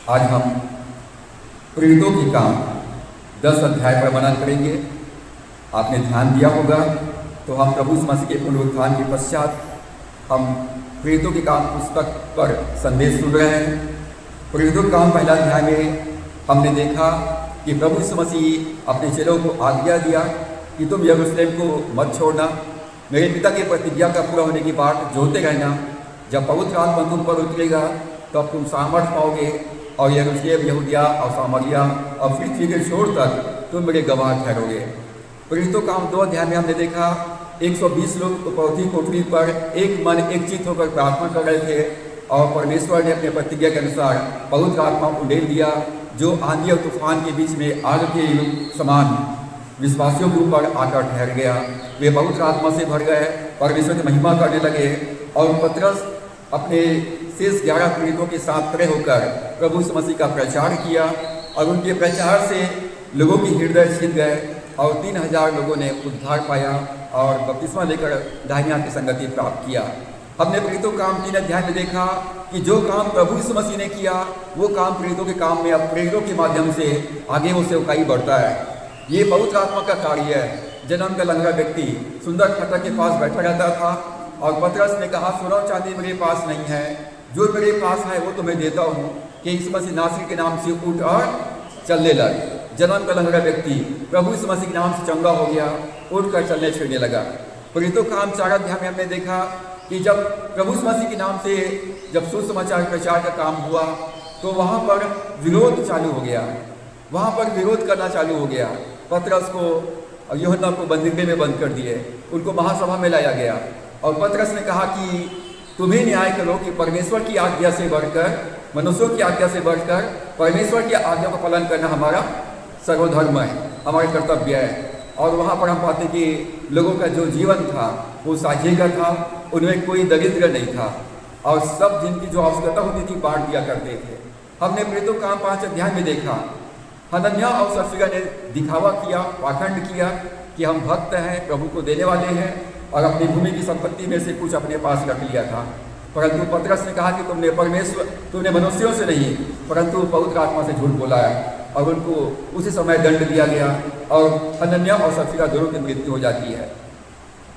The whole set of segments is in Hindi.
आज हम प्रेरितों की काम 10 अध्याय पर मनन करेंगे। आपने ध्यान दिया होगा तो हम प्रभु यीशु मसीह के पुनरुत्थान के पश्चात हम प्रेरितों के काम पुस्तक पर संदेश सुन रहे हैं। प्रेरितों के काम पहला अध्याय में हमने देखा कि प्रभु यीशु मसीह अपने चेलों को आज्ञा दिया कि तुम यरूशलेम को मत छोड़ना, मेरे पिता की प्रतिज्ञा का पूरा होने की बाट जोते रहना। जब पवित्र आत्मा तुम पर उतरेगा तब तुम सामर्थ पाओगे और यरूशलेम, यहूदिया और सामरिया और पृथ्वी के छोर तक तुम मेरे गवाह ठहरोगे। प्रेरितों का काम 2 अध्याय में हमने देखा 120 लोग उपौथी कोठरी पर एक मन एक चित्त होकर प्रार्थना कर रहे थे और परमेश्वर ने अपने प्रतिज्ञा के अनुसार पवित्र आत्मा उंडेल दिया, जो आंधी और तूफान के बीच में आग के समान विश्वासियों के ऊपर आकर ठहर गया। वे पवित्र आत्मा से भर गए, परमेश्वर की महिमा करने लगे और पतरस अपने शेष 11 प्रेरितों के साथ खड़े होकर प्रभु यीशु मसीह का प्रचार किया और उनके प्रचार से लोगों के हृदय छिद गए और 3000 लोगों ने उद्धार पाया और बपतिस्मा लेकर दाहिनी की संगति प्राप्त किया। हमने प्रेरितों का काम 3 अध्याय में देखा कि जो काम प्रभु यीशु मसीह ने किया वो काम प्रेरितों के काम में अब प्रेरितों के माध्यम से आगे वो सेवकाई बढ़ता है। ये पवित्र आत्मा का कार्य है। जन्म का लंगड़ा व्यक्ति सुंदर खटर के पास बैठा रहता था और पतरस ने कहा, सोना चांदी मेरे पास नहीं है, जो मेरे पास है वो तुम्हें देता हूँ कि यीशु मसीह नासरी के नाम से उठ और चलने लग। जन्म का लंगड़ा व्यक्ति प्रभु यीशु मसीह के नाम से चंगा हो गया, उठकर चलने फिरने लगा। प्रेरितों का काम 4 अध्याय में हमने देखा कि जब प्रभु यीशु मसीह के नाम से जब सुसमाचार प्रचार का काम हुआ तो वहाँ पर विरोध चालू हो गया, वहाँ पर विरोध करना चालू हो गया। पतरस को और यूहन्ना को बंदीगृह में बंद कर दिए, उनको महासभा में लाया गया और पतरस ने कहा कि तुम्हें न्याय करो कि परमेश्वर की आज्ञा से बढ़कर, मनुष्यों की आज्ञा से बढ़कर परमेश्वर की आज्ञा का पालन करना हमारा सर्वधर्म है, हमारा कर्तव्य है। और वहाँ पर हम पाते कि लोगों का जो जीवन था वो साझे का था, उनमें कोई दरिद्र नहीं था और सब जिनकी जो आवश्यकता होती थी बांट दिया करते थे। हमने प्रेरितों का काम 5 अध्याय में देखा हनन्याह और सफीरा ने दिखावा किया, पाखंड किया कि हम भक्त हैं, प्रभु को देने वाले हैं और अपनी भूमि की संपत्ति में से कुछ अपने पास रख लिया था। परंतु पतरस ने कहा कि तुमने मनुष्यों से नहीं परंतु पवित्र आत्मा से झूठ बोला है और उनको उसी समय दंड दिया गया और हनन्याह और सफीरा दोनों की मृत्यु हो जाती है।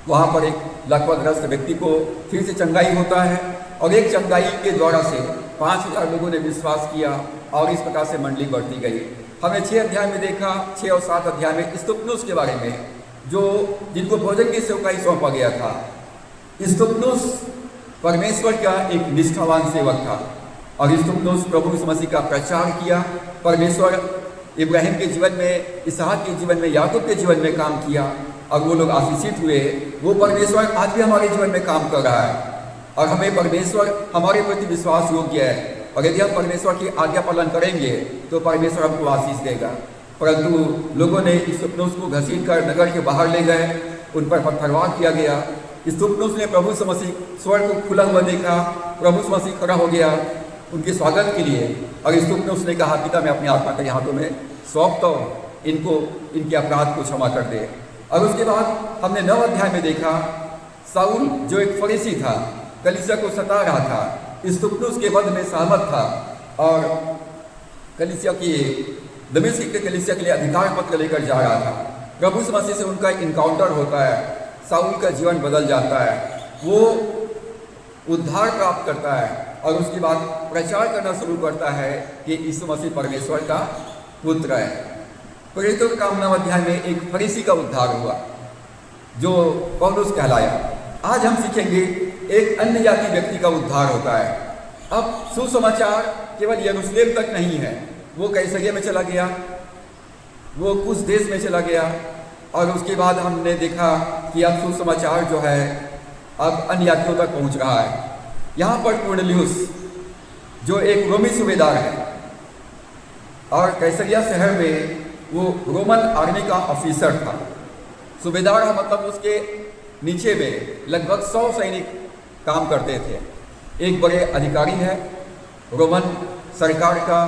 वहाँ पर एक लकवाग्रस्त व्यक्ति को फिर से चंगाई होता है और एक चंगाई के द्वारा से 5000 लोगों ने विश्वास किया और इस प्रकार से मंडली बढ़ती गई। हमने 6 अध्याय में देखा, 6 और 7 अध्याय में स्तुपनुस के बारे में, जो जिनको भोजन की सेवकाई सौंपा गया था। स्तुपनुस परमेश्वर का एक निष्ठावान सेवक था और स्तुपनुस प्रभु यीशु मसीह का प्रचार किया। परमेश्वर इब्राहिम के जीवन में, इसहाक के जीवन में, याकूब के जीवन में काम किया और वो लोग आशीषित हुए। वो परमेश्वर आज भी हमारे जीवन में काम कर रहा है और हमें परमेश्वर हमारे प्रति विश्वास योग्य है और यदि हम परमेश्वर की आज्ञा पालन करेंगे तो परमेश्वर हमको आशीष देगा। परंतु लोगों ने स्तुपनुस को घसीट कर नगर के बाहर ले गए, उन पर पत्थरवार किया गया। स्तुपनुस ने प्रभु यीशु मसीह स्वर्ग को खुला हुआ देखा, प्रभु यीशु मसीह खड़ा हो गया उनके स्वागत के लिए और स्तुपनुस ने कहा, पिता मैं अपनी आत्मा के हाथों में सौंपता हूँ, इनको इनके अपराध को क्षमा कर दे। और उसके बाद हमने 9 अध्याय में देखा शाऊल जो एक फरीसी था, कलीसिया को सता रहा था, स्तुपनुस के वध में सहमत था और कलीसिया की दमिश्क के कलीसिया के लिए अधिकार पत्र लेकर जा रहा था। प्रभु यीशु मसीह से उनका इनकाउंटर होता है, शाऊल का जीवन बदल जाता है, वो उद्धार प्राप्त करता है और उसके बाद प्रचार करना शुरू करता है कि यीशु मसीह परमेश्वर का पुत्र है। प्रेरितों के काम 9 अध्याय में एक फरीसी का उद्धार हुआ जो पौलुस कहलाया। आज हम सीखेंगे एक अन्य जाति व्यक्ति का उद्धार होता है। अब सुसमाचार केवल यरूशलेम तक नहीं है, वो कैसरिया में चला गया, वो कुछ देश में चला गया और उसके बाद हमने देखा कि अब सुसमाचार जो है अब अन्य जातियों तक पहुंच रहा है। यहाँ पर कुरनेलियुस जो एक रोमी सूबेदार है और कैसरिया शहर में वो रोमन आर्मी का ऑफिसर था। सूबेदार का मतलब उसके नीचे में लगभग 100 सैनिक काम करते थे। एक बड़े अधिकारी है रोमन सरकार का,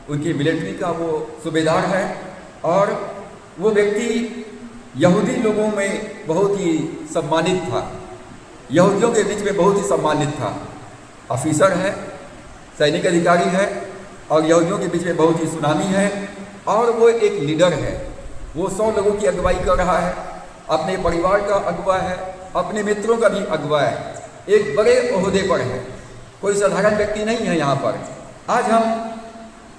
उनकी मिलिट्री का वो सूबेदार है और वो व्यक्ति यहूदी लोगों में बहुत ही सम्मानित था, यहूदियों के बीच में बहुत ही सम्मानित था। ऑफिसर है, सैनिक अधिकारी है और यहूदियों के बीच में बहुत ही सुनामी है, और वो एक लीडर है। वो 100 लोगों की अगुवाई कर रहा है, अपने परिवार का अगुवा है, अपने मित्रों का भी अगुवा है, एक बड़े ओहदे पर है, कोई साधारण व्यक्ति नहीं है यहाँ पर। आज हम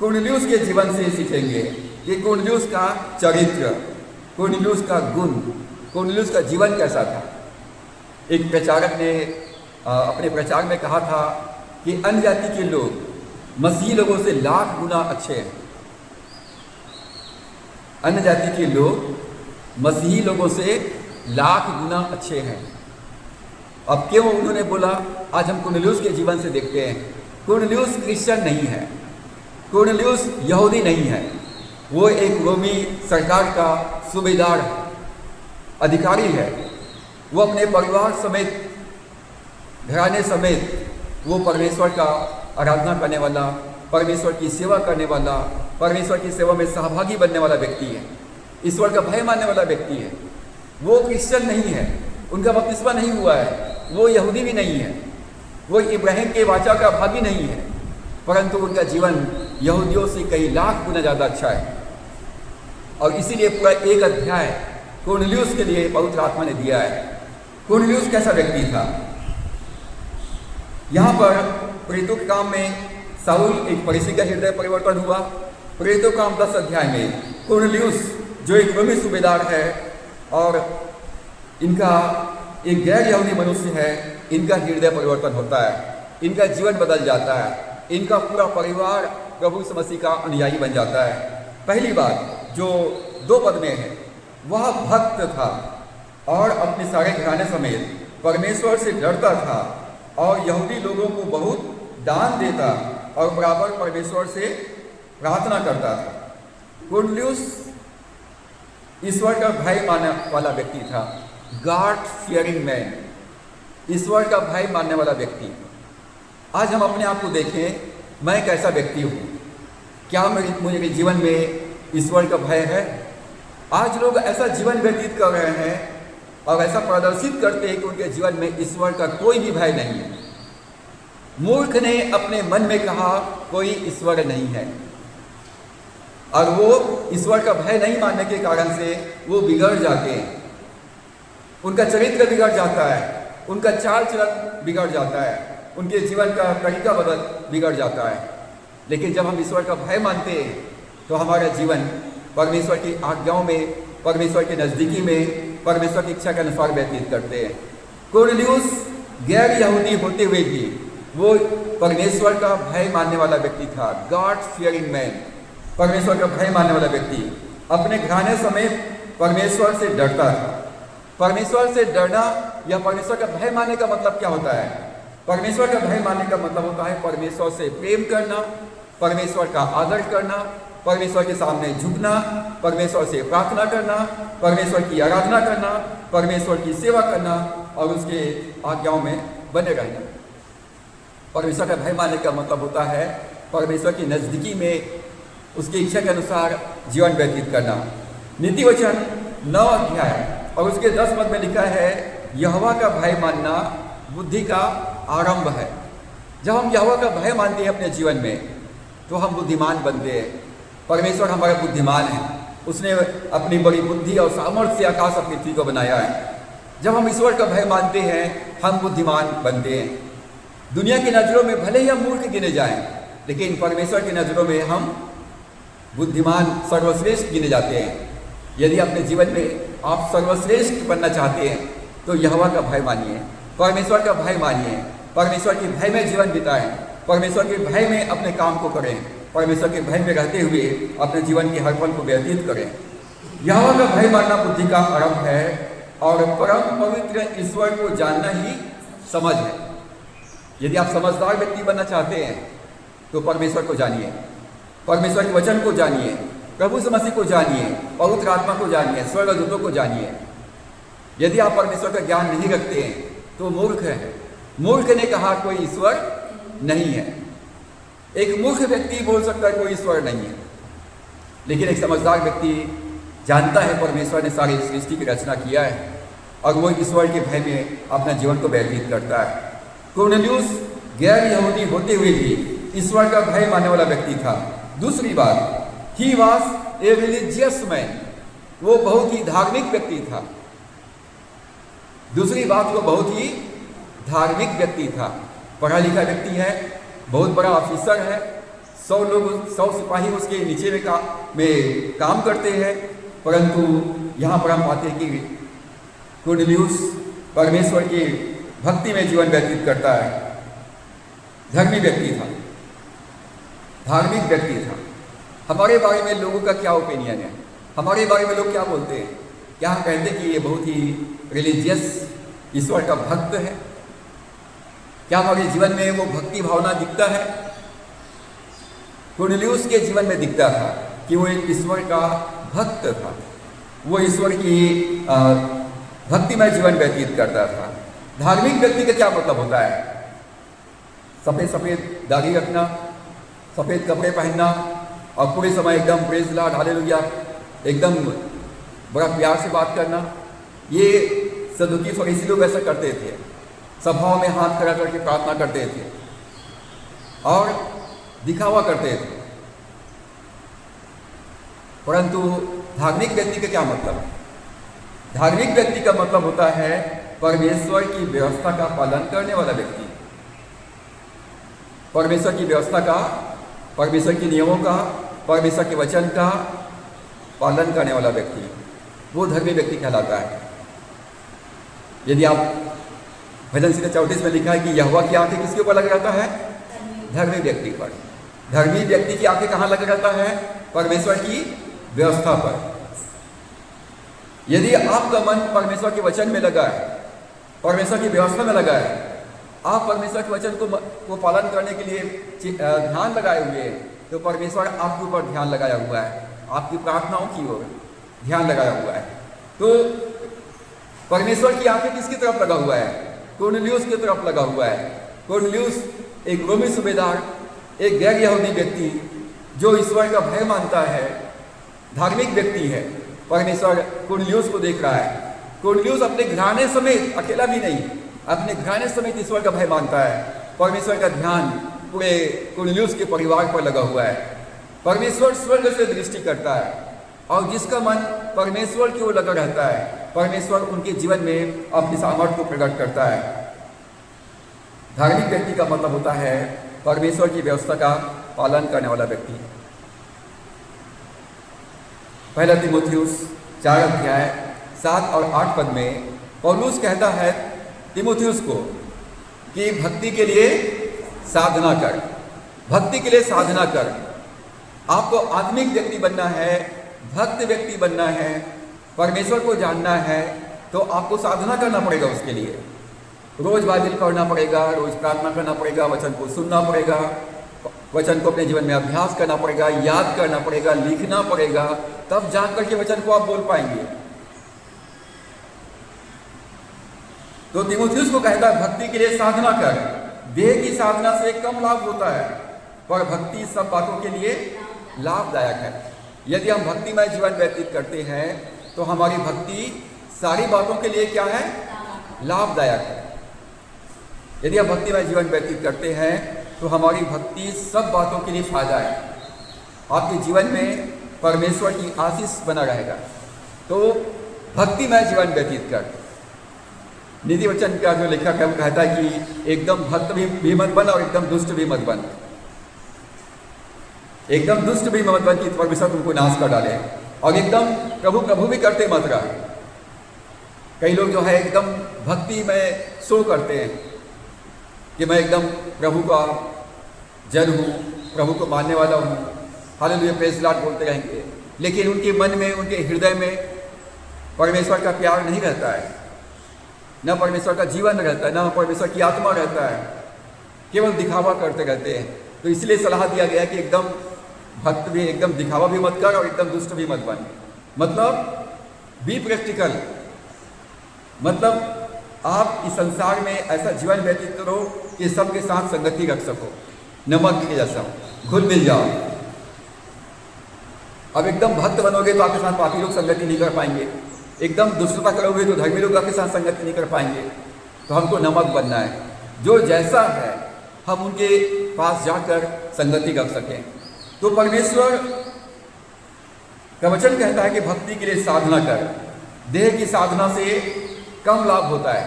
कुरनेलियुस के जीवन से सीखेंगे कि कुरनेलियुस का चरित्र, कुरनेलियुस का गुण, कुरनेलियुस का जीवन कैसा था। एक प्रचारक ने अपने प्रचार में कहा था कि अन्य जाति के लोग मसीही लोगों से लाख गुना अच्छे हैं। अन्य जाति के लोग मसीही लोगों से लाख गुना अच्छे हैं। अब क्यों उन्होंने बोला, आज हम कुरनेलियुस के जीवन से देखते हैं। कुरनेलियुस क्रिश्चियन नहीं है, कुरनेलियुस यहूदी नहीं है, वो एक रोमी सरकार का सूबेदार अधिकारी है। वो अपने परिवार समेत, घराने समेत, वो परमेश्वर का आराधना करने वाला, परमेश्वर की सेवा करने वाला, परमेश्वर की सेवा में सहभागी बनने वाला व्यक्ति है, ईश्वर का भय मानने वाला व्यक्ति है। वो क्रिश्चियन नहीं है, उनका बपतिस्मा नहीं हुआ है, वो यहूदी भी नहीं है, वो इब्राहिम के वाचा का भागी नहीं है, परंतु उनका जीवन यहूदियों से कई लाख गुना ज़्यादा अच्छा है। और इसीलिए पूरा एक अध्याय कुरनेलियुस के लिए पवित्र आत्मा ने दिया है। कुरनेलियुस कैसा व्यक्ति था। यहाँ पर प्रेरितों के काम में शाऊल एक फरीसी का हृदय परिवर्तन हुआ। प्रेरितों के काम 10 अध्याय में कुरनेलियुस जो एक रोमी सूबेदार है और इनका एक गैर यहूदी मनुष्य है, इनका हृदय परिवर्तन होता है, इनका जीवन बदल जाता है, इनका पूरा परिवार प्रभु यीशु मसीह का अनुयायी बन जाता है। पहली बात जो 2 पद में है, वह भक्त था और अपने सारे घराने समेत परमेश्वर से डरता था और यहूदी लोगों को बहुत दान देता और बराबर परमेश्वर से प्रार्थना करता था। कुरनेलियुस ईश्वर का भय मानने वाला व्यक्ति था, गॉड फियरिंग मैन, ईश्वर का भय मानने वाला व्यक्ति। आज हम अपने आप को देखें, मैं कैसा व्यक्ति हूँ, क्या मेरे जीवन में ईश्वर का भय है। आज लोग ऐसा जीवन व्यतीत कर रहे हैं और ऐसा प्रदर्शित करते हैं कि उनके जीवन में ईश्वर का कोई भी भय नहीं है। मूर्ख ने अपने मन में कहा कोई ईश्वर नहीं है, और वो ईश्वर का भय नहीं मानने के कारण से वो बिगड़ जाते हैं, उनका चरित्र बिगड़ जाता है, उनका चाल चलन बिगड़ जाता है, उनके जीवन का तरीका बिगड़ जाता है। लेकिन जब हम ईश्वर का भय मानते हैं तो हमारा जीवन परमेश्वर की आज्ञाओं में, परमेश्वर के नज़दीकी में, परमेश्वर की इच्छा के अनुसार व्यतीत करते हैं। कुरनेलियुस गैर यहूदी होते हुए भी वो परमेश्वर का भय मानने वाला व्यक्ति था, गॉड फियरिंग मैन, परमेश्वर का भय मानने वाला व्यक्ति। अपने घराने समेत परमेश्वर से डरता था। परमेश्वर से डरना या परमेश्वर का भय मानने का मतलब क्या होता है। परमेश्वर का भय मानने का मतलब होता है परमेश्वर से प्रेम करना, परमेश्वर का आदर करना, परमेश्वर के सामने झुकना, परमेश्वर से प्रार्थना करना, परमेश्वर की आराधना करना, परमेश्वर की सेवा करना और उसके आज्ञाओं में बने रहना। परमेश्वर का भय मानने का मतलब होता है परमेश्वर की नज़दीकी में उसकी इच्छा के अनुसार जीवन व्यतीत करना। नीति वचन 9 अध्याय और उसके 10 पद में लिखा है, यहोवा का भय मानना बुद्धि का आरंभ है। जब हम यहोवा का भय मानते हैं अपने जीवन में तो हम बुद्धिमान बनते हैं। परमेश्वर हमारा बुद्धिमान है, उसने अपनी बड़ी बुद्धि और सामर्थ्य से आकाश और पृथ्वी को बनाया है। जब हम ईश्वर का भय मानते हैं हम बुद्धिमान बनते हैं। दुनिया की नज़रों में भले ही हम मूर्ख गिने जाएं, लेकिन परमेश्वर की नज़रों में हम बुद्धिमान, सर्वश्रेष्ठ गिने जाते हैं। यदि अपने जीवन में आप सर्वश्रेष्ठ बनना चाहते हैं तो यहोवा का भय मानिए, परमेश्वर का भय मानिए, परमेश्वर के भय में जीवन बिताएं, परमेश्वर के भय में अपने काम को करें, परमेश्वर के भय में रहते हुए अपने जीवन की हर पल को व्यतीत करें। यहोवा का भय मानना बुद्धि का आरंभ है और परम पवित्र ईश्वर को जानना ही समझ है। यदि आप समझदार व्यक्ति बनना चाहते हैं तो परमेश्वर को जानिए, परमेश्वर के वचन को जानिए, प्रभु यीशु मसीह को जानिए, पवित्र आत्मा को जानिए, स्वर्गदूतों को जानिए। यदि आप परमेश्वर का ज्ञान नहीं रखते हैं तो मूर्ख है। मूर्ख ने कहा कोई ईश्वर नहीं है। एक मूर्ख व्यक्ति बोल सकता है कोई ईश्वर नहीं है, लेकिन एक समझदार व्यक्ति जानता है परमेश्वर ने सारी सृष्टि की रचना किया है और वो ईश्वर के भय में अपना जीवन को व्यतीत करता है। कुरनेलियुस गैर यहूदी होते हुए भी ईश्वर का भय मानने वाला व्यक्ति था। दूसरी बात, he was a religious man, वो बहुत ही धार्मिक व्यक्ति था। दूसरी बात, वो बहुत ही धार्मिक व्यक्ति था, पढ़ा लिखा व्यक्ति है, बहुत बड़ा ऑफिसर है, 100 सिपाही उसके नीचे में काम करते हैं। परंतु यहाँ पर हम पाते हैं कि कुरनेलियुस परमेश्वर की भक्ति में जीवन व्यतीत करता है, धर्मी व्यक्ति था, धार्मिक व्यक्ति था। हमारे बारे में लोगों का क्या ओपिनियन है? हमारे बारे में लोग क्या बोलते हैं? क्या हम कहते हैं कि ये बहुत ही रिलीजियस, ईश्वर का भक्त है? क्या हमारे जीवन में वो भक्ति भावना दिखता है? कुरनेलियुस के जीवन में दिखता था कि वो एक ईश्वर का भक्त था, वो ईश्वर की भक्तिमय जीवन व्यतीत करता था। धार्मिक व्यक्ति का क्या मतलब होता है? सफ़ेद सफ़ेद दाढ़ी रखना, सफ़ेद कपड़े पहनना और पूरे समय एकदम प्रेज़ लॉर्ड हालेलुया, एकदम बड़ा प्यार से बात करना। ये सदुकी फरीसी लोग ऐसा करते थे, सभाओं में हाथ खड़ा करके प्रार्थना करते थे और दिखावा करते थे। परंतु धार्मिक व्यक्ति का क्या मतलब? धार्मिक व्यक्ति का मतलब होता है परमेश्वर की व्यवस्था का पालन करने वाला व्यक्ति, परमेश्वर की व्यवस्था का, परमेश्वर के नियमों का, परमेश्वर के वचन का पालन करने वाला व्यक्ति, वो धर्मी व्यक्ति कहलाता है। यदि आप भजन संहिता 34 में लिखा है कि यहोवा की आंखें किसके ऊपर लग रहता है? धर्मी व्यक्ति पर। धर्मी व्यक्ति की आंखें कहाँ लग रहता है? परमेश्वर की व्यवस्था पर। यदि आपका मन परमेश्वर के वचन में लगा है, परमेश्वर की व्यवस्था में लगा है, आप परमेश्वर के वचन को पालन करने के लिए ध्यान लगाए हुए हैं, तो परमेश्वर आपके ऊपर ध्यान लगाया हुआ है, आपकी प्रार्थनाओं की ओर ध्यान लगाया हुआ है। तो परमेश्वर की आंखें किसकी तरफ लगा हुआ है? कुरनेलियुस की तरफ लगा हुआ है। कुरनेलियुस एक रोमी सूबेदार, एक गैर यहूदी व्यक्ति जो ईश्वर का भय मानता है, धार्मिक व्यक्ति है। परमेश्वर कुरनेलियुस को देख रहा है। कुरनेलियुस अपने घराने समेत, अकेला भी नहीं, अपने घराने समेत ईश्वर का भय मानता है। परमेश्वर का ध्यान पूरे कुरनेलियुस के परिवार पर लगा हुआ है। परमेश्वर स्वर्ग से दृष्टि करता है और जिसका मन परमेश्वर की ओर लगा रहता है, परमेश्वर उनके जीवन में अपनी सामर्थ्य को प्रकट करता है। धार्मिक व्यक्ति का मतलब होता है परमेश्वर की व्यवस्था का पालन करने वाला व्यक्ति। पहला तीमुथियुस 4 अध्याय 7 और 8 पद में पौलुस कहता है तीमुथियुस को कि भक्ति के लिए साधना कर, भक्ति के लिए साधना कर। आपको आत्मिक व्यक्ति बनना है, भक्त व्यक्ति बनना है, परमेश्वर को जानना है, तो आपको साधना करना पड़ेगा। उसके लिए रोज बाइबल पढ़ना पड़ेगा, रोज प्रार्थना करना पड़ेगा, वचन को सुनना पड़ेगा, वचन को अपने जीवन में अभ्यास करना पड़ेगा, याद करना पड़ेगा, लिखना पड़ेगा, तब जान करके वचन को आप बोल पाएंगे। तो तीमुथियुस को कहता है भक्ति के लिए साधना कर। देह की साधना से कम लाभ होता है, पर भक्ति सब बातों के लिए लाभदायक है। यदि हम भक्तिमय जीवन व्यतीत करते हैं तो हमारी भक्ति सारी बातों के लिए क्या है? लाभदायक है। यदि हम भक्तिमय जीवन व्यतीत करते हैं तो हमारी भक्ति सब बातों के लिए फायदा है। आपके जीवन में परमेश्वर की आशीष बना रहेगा। तो भक्तिमय जीवन व्यतीत कर। नीति वचन का जो लेखक है वो कहता है कि एकदम भक्त भी मत बन और एकदम दुष्ट भी मत बन। एकदम दुष्ट भी मत बन कि परमेश्वर तुमको नाश कर डाले, और एकदम प्रभु प्रभु भी करते मत रह। कई लोग जो है एकदम भक्ति में शो करते हैं कि मैं एकदम प्रभु का जन हूँ, प्रभु को मानने वाला हूँ, हालेलुया प्रेज़ लॉर्ड बोलते रहेंगे, लेकिन उनके मन में, उनके हृदय में परमेश्वर का प्यार नहीं रहता है, न परमेश्वर का जीवन रहता है, न परमेश्वर की आत्मा रहता है, केवल दिखावा करते रहते हैं। तो इसलिए सलाह दिया गया कि एकदम भक्त भी, एकदम दिखावा भी मत कर और एकदम दुष्ट भी मत बन। मतलब बी प्रैक्टिकल, मतलब आप इस संसार में ऐसा जीवन व्यतीत करो कि सबके साथ संगति रख सको, नमक के जैसा घुल मिल जाओ। अब एकदम भक्त बनोगे तो आपके साथ पापी लोग संगति नहीं कर पाएंगे, एकदम दुष्टता करोगे तो धर्मी लोग आपके साथ संगति नहीं कर पाएंगे। तो हमको नमक बनना है, जो जैसा है हम उनके पास जाकर संगति रख सकें। तो परमेश्वर का वचन कहता है कि भक्ति के लिए साधना कर। देह की साधना से कम लाभ होता है।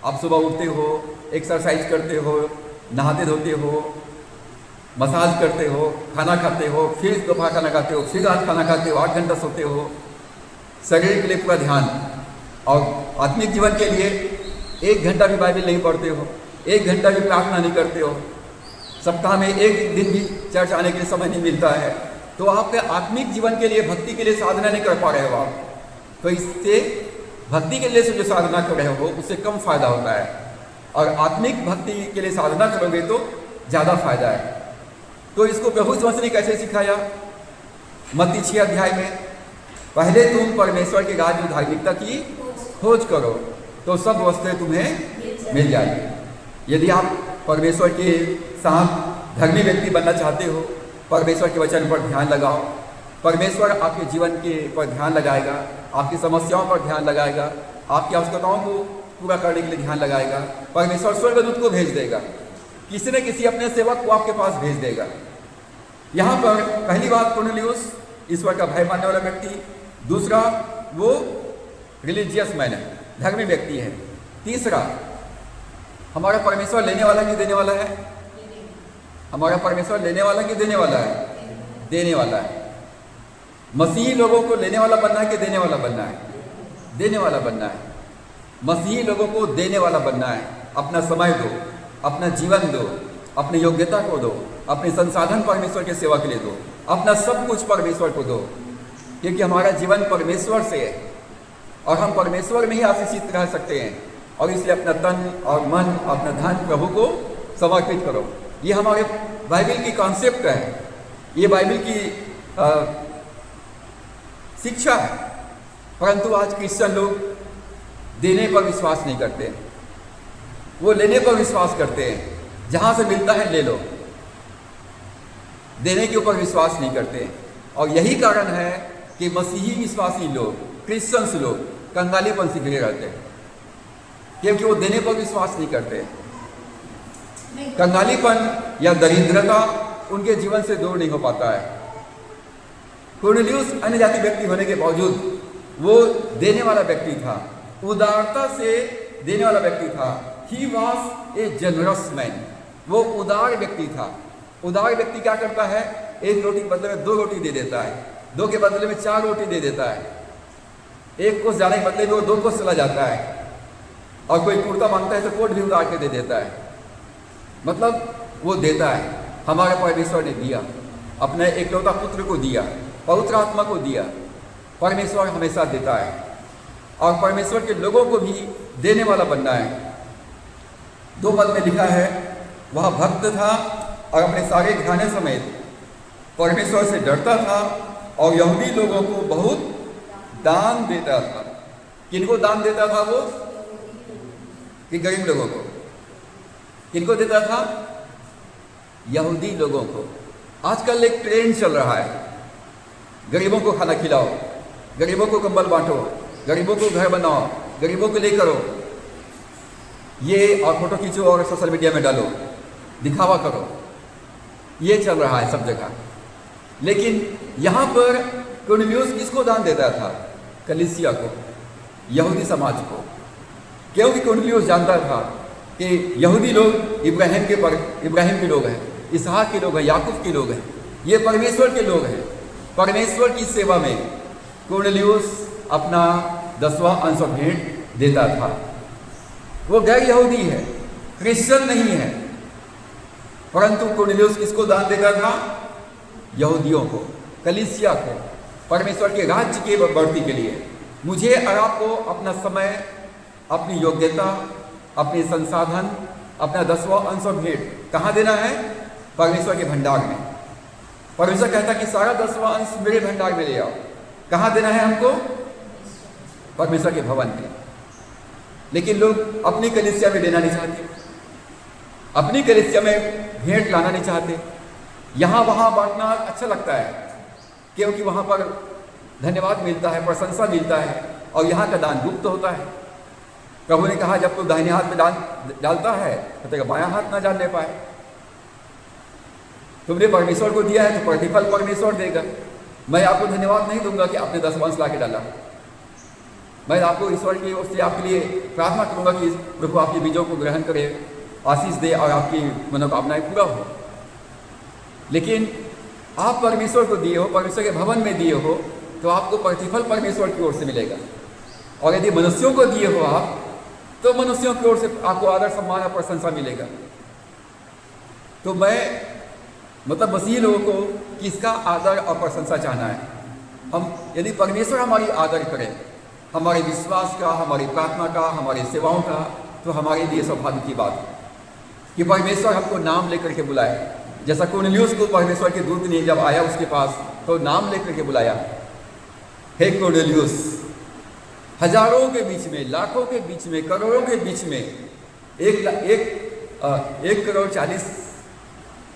आप सुबह उठते हो, एक्सरसाइज करते हो, नहाते धोते हो, मसाज करते हो, खाना खाते हो, फिर दोपहर खाना खाते हो, फिर रात खाना खाते हो, 8 घंटा सोते हो, शरीर के लिए पूरा ध्यान। और आत्मिक जीवन के लिए 1 घंटा भी बाइबल नहीं पढ़ते हो, 1 घंटा भी प्रार्थना नहीं करते हो, सप्ताह में 1 दिन भी चर्च आने के लिए समय नहीं मिलता है, तो आपके आत्मिक जीवन के लिए, भक्ति के लिए साधना नहीं कर पा रहे हो आप। तो इससे भक्ति के लिए से जो साधना कर रहे हो उससे कम फायदा होता है, और आत्मिक भक्ति के लिए साधना करोगे तो ज़्यादा फायदा है। तो इसको प्रभु यीशु मसीह ने कैसे सिखाया? मत्ती 6 अध्याय में, पहले तुम परमेश्वर के राज्य और धार्मिकता की खोज करो तो सब वस्तुएं तुम्हें मिल जाएगी। यदि आप परमेश्वर के साथ धर्मी व्यक्ति बनना चाहते हो, परमेश्वर के वचन पर ध्यान लगाओ। परमेश्वर आपके जीवन के पर ध्यान लगाएगा, आपकी समस्याओं पर ध्यान लगाएगा, आपकी आवश्यकताओं को पूरा करने के लिए ध्यान लगाएगा। परमेश्वर स्वर्गदूत को भेज देगा, किसी न किसी अपने सेवक को आपके पास भेज देगा। यहाँ पर पहली बात कुरनेलियुस ईश्वर का भय मानने वाला व्यक्ति, दूसरा वो रिलीजियस मैन है, धर्मी व्यक्ति है, तीसरा हमारा परमेश्वर लेने वाला कि देने वाला है? हमारा परमेश्वर लेने वाला कि देने वाला है? देने वाला है। मसीही लोगों को लेने वाला बनना है कि देने वाला बनना है? देने वाला बनना है। मसीही लोगों को देने वाला बनना है। अपना समय दो, अपना जीवन दो, अपनी योग्यता को दो, अपने संसाधन परमेश्वर की सेवा के लिए दो, अपना सब कुछ परमेश्वर को दो, क्योंकि हमारा जीवन परमेश्वर से है और हम परमेश्वर में ही आशीषित रह सकते हैं। और इसलिए अपना तन और मन, अपना धन प्रभु को समर्पित करो। ये हमारे बाइबल की कॉन्सेप्ट है, ये बाइबल की शिक्षा है। परंतु आज क्रिश्चियन लोग देने पर विश्वास नहीं करते, वो लेने पर विश्वास करते हैं। जहाँ से मिलता है ले लो, देने के ऊपर विश्वास नहीं करते। और यही कारण है कि मसीही विश्वासी लोग, क्रिश्चियंस लोग कंगालीपन से घिरे रहते हैं, क्योंकि वो देने पर विश्वास नहीं करते। कंगालीपन या दरिद्रता उनके जीवन से दूर नहीं हो पाता है। कुरनेलियुस अन्य जाति व्यक्ति होने के बावजूद वो देने वाला व्यक्ति था, उदारता से देने वाला व्यक्ति था। He was a generous man, वो उदार व्यक्ति था। उदार व्यक्ति क्या करता है? 1 रोटी के बदले में 2 रोटी दे देता है, 2 के बदले में 4 रोटी दे देता है, 1 कोस जाने के बदले में वो 2 कोस चला जाता है, और कोई कुर्ता मांगता है तो कोट भी उतार के दे देता है। मतलब वो देता है। हमारे परमेश्वर ने दिया, अपने एकलौता पुत्र को दिया, पवित्र आत्मा को दिया। परमेश्वर हमेशा देता है, और परमेश्वर के लोगों को भी देने वाला बनना है। 2 पद में लिखा है, वह भक्त था और अपने सारे घराने समेत परमेश्वर से डरता था और यहूदी लोगों को बहुत दान देता था। किनको दान देता था वो? कि गरीब लोगों को। किनको देता था? यहूदी लोगों को। आजकल एक ट्रेंड चल रहा है, गरीबों को खाना खिलाओ, गरीबों को कंबल बांटो, गरीबों को घर बनाओ, गरीबों को ले करो, ये और फोटो खींचो और सोशल मीडिया में डालो, दिखावा करो। ये चल रहा है सब जगह। लेकिन यहाँ पर कुरनेलियुस किसको दान देता था? कलीसिया को, यहूदी समाज को। क्योंकि कुरनेलियुस जानता था कि यहूदी लोग इब्राहिम के लोग हैं, इसहाक के लोग हैं, याकूब के लोग हैं, ये परमेश्वर के लोग हैं। परमेश्वर की सेवा में कुरनेलियुस अपना 10वां अंश भेंट देता था। वो गैर यहूदी है, क्रिश्चियन नहीं है, परंतु कुरनेलियुस किसको दान देता था? यहूदियों को, कलीसिया को, परमेश्वर के राज्य के बढ़ती के लिए। मुझे और आपको अपना समय, अपनी योग्यता, अपने संसाधन, अपना 10वां अंश भेंट कहाँ देना है? परमेश्वर के भंडार में। परमेश्वर कहता है कि सारा 10वां अंश मेरे भंडार में ले आओ। कहाँ देना है हमको? परमेश्वर के भवन में। लेकिन लोग अपनी कलीसिया में देना नहीं चाहते, अपनी कलीसिया में भेंट लाना नहीं चाहते। यहाँ वहाँ बांटना अच्छा लगता है, क्योंकि वहाँ पर धन्यवाद मिलता है, प्रशंसा मिलता है, और यहाँ का दान गुप्त होता है। प्रभु ने कहा, जब तू दाहिने हाथ में दान डालता है तो तेरा बायां हाथ ना जानने पाए। तुमने परमेश्वर को दिया है तो प्रतिफल परमेश्वर देगा। मैं आपको धन्यवाद नहीं दूंगा कि आपने 10 वंश ला के डाला। मैं आपको ईश्वर की ओर से आपके लिए प्रार्थना करूंगा कि प्रभु आपके बीजों को ग्रहण करे, आशीष दे और आपकी मनोकामनाएं पूरा हो। लेकिन आप परमेश्वर को दिए हो, परमेश्वर के भवन में दिए हो, तो आपको प्रतिफल परमेश्वर की ओर से मिलेगा। और यदि मनुष्यों को दिए हो आप, तो मनुष्यों की ओर से आपको आदर सम्मान और प्रशंसा मिलेगा। तो मैं मसीही लोगों को किसका आदर और प्रशंसा चाहना है? हम यदि परमेश्वर हमारी आदर करें, हमारे विश्वास का, हमारी प्रार्थना का, हमारी सेवाओं का, तो हमारे लिए सौभाग्य की बात है कि परमेश्वर हमको नाम लेकर के बुलाए। जैसा कुरनेलियुस को परमेश्वर के दूत ने जब आया उसके पास तो नाम लेकर के बुलाया, हे कुरनेलियुस, हजारों के बीच में, लाखों के बीच में, करोड़ों के बीच में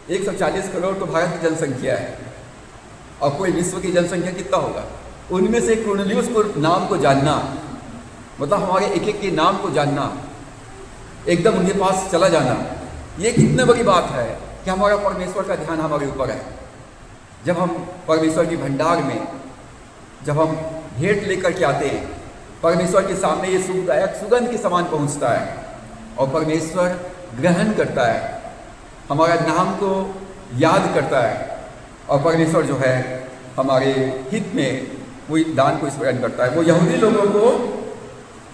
140 करोड़ तो भारत की जनसंख्या है, और कोई विश्व की जनसंख्या कितना होगा? उनमें से कुरनेलियुस को नाम को जानना, मतलब हमारे एक एक के नाम को जानना, एकदम उनके पास चला जाना, ये कितनी बड़ी बात है कि हमारा परमेश्वर का ध्यान हमारे ऊपर है। जब हम परमेश्वर की भंडार में, जब हम भेंट लेकर के आते हैं, परमेश्वर के सामने ये सुखदायक सुगंध के समान पहुंचता है और परमेश्वर ग्रहण करता है, हमारा नाम को याद करता है, और परमेश्वर जो है हमारे हित में वही दान को स्मरण करता है। वो यहूदी लोगों को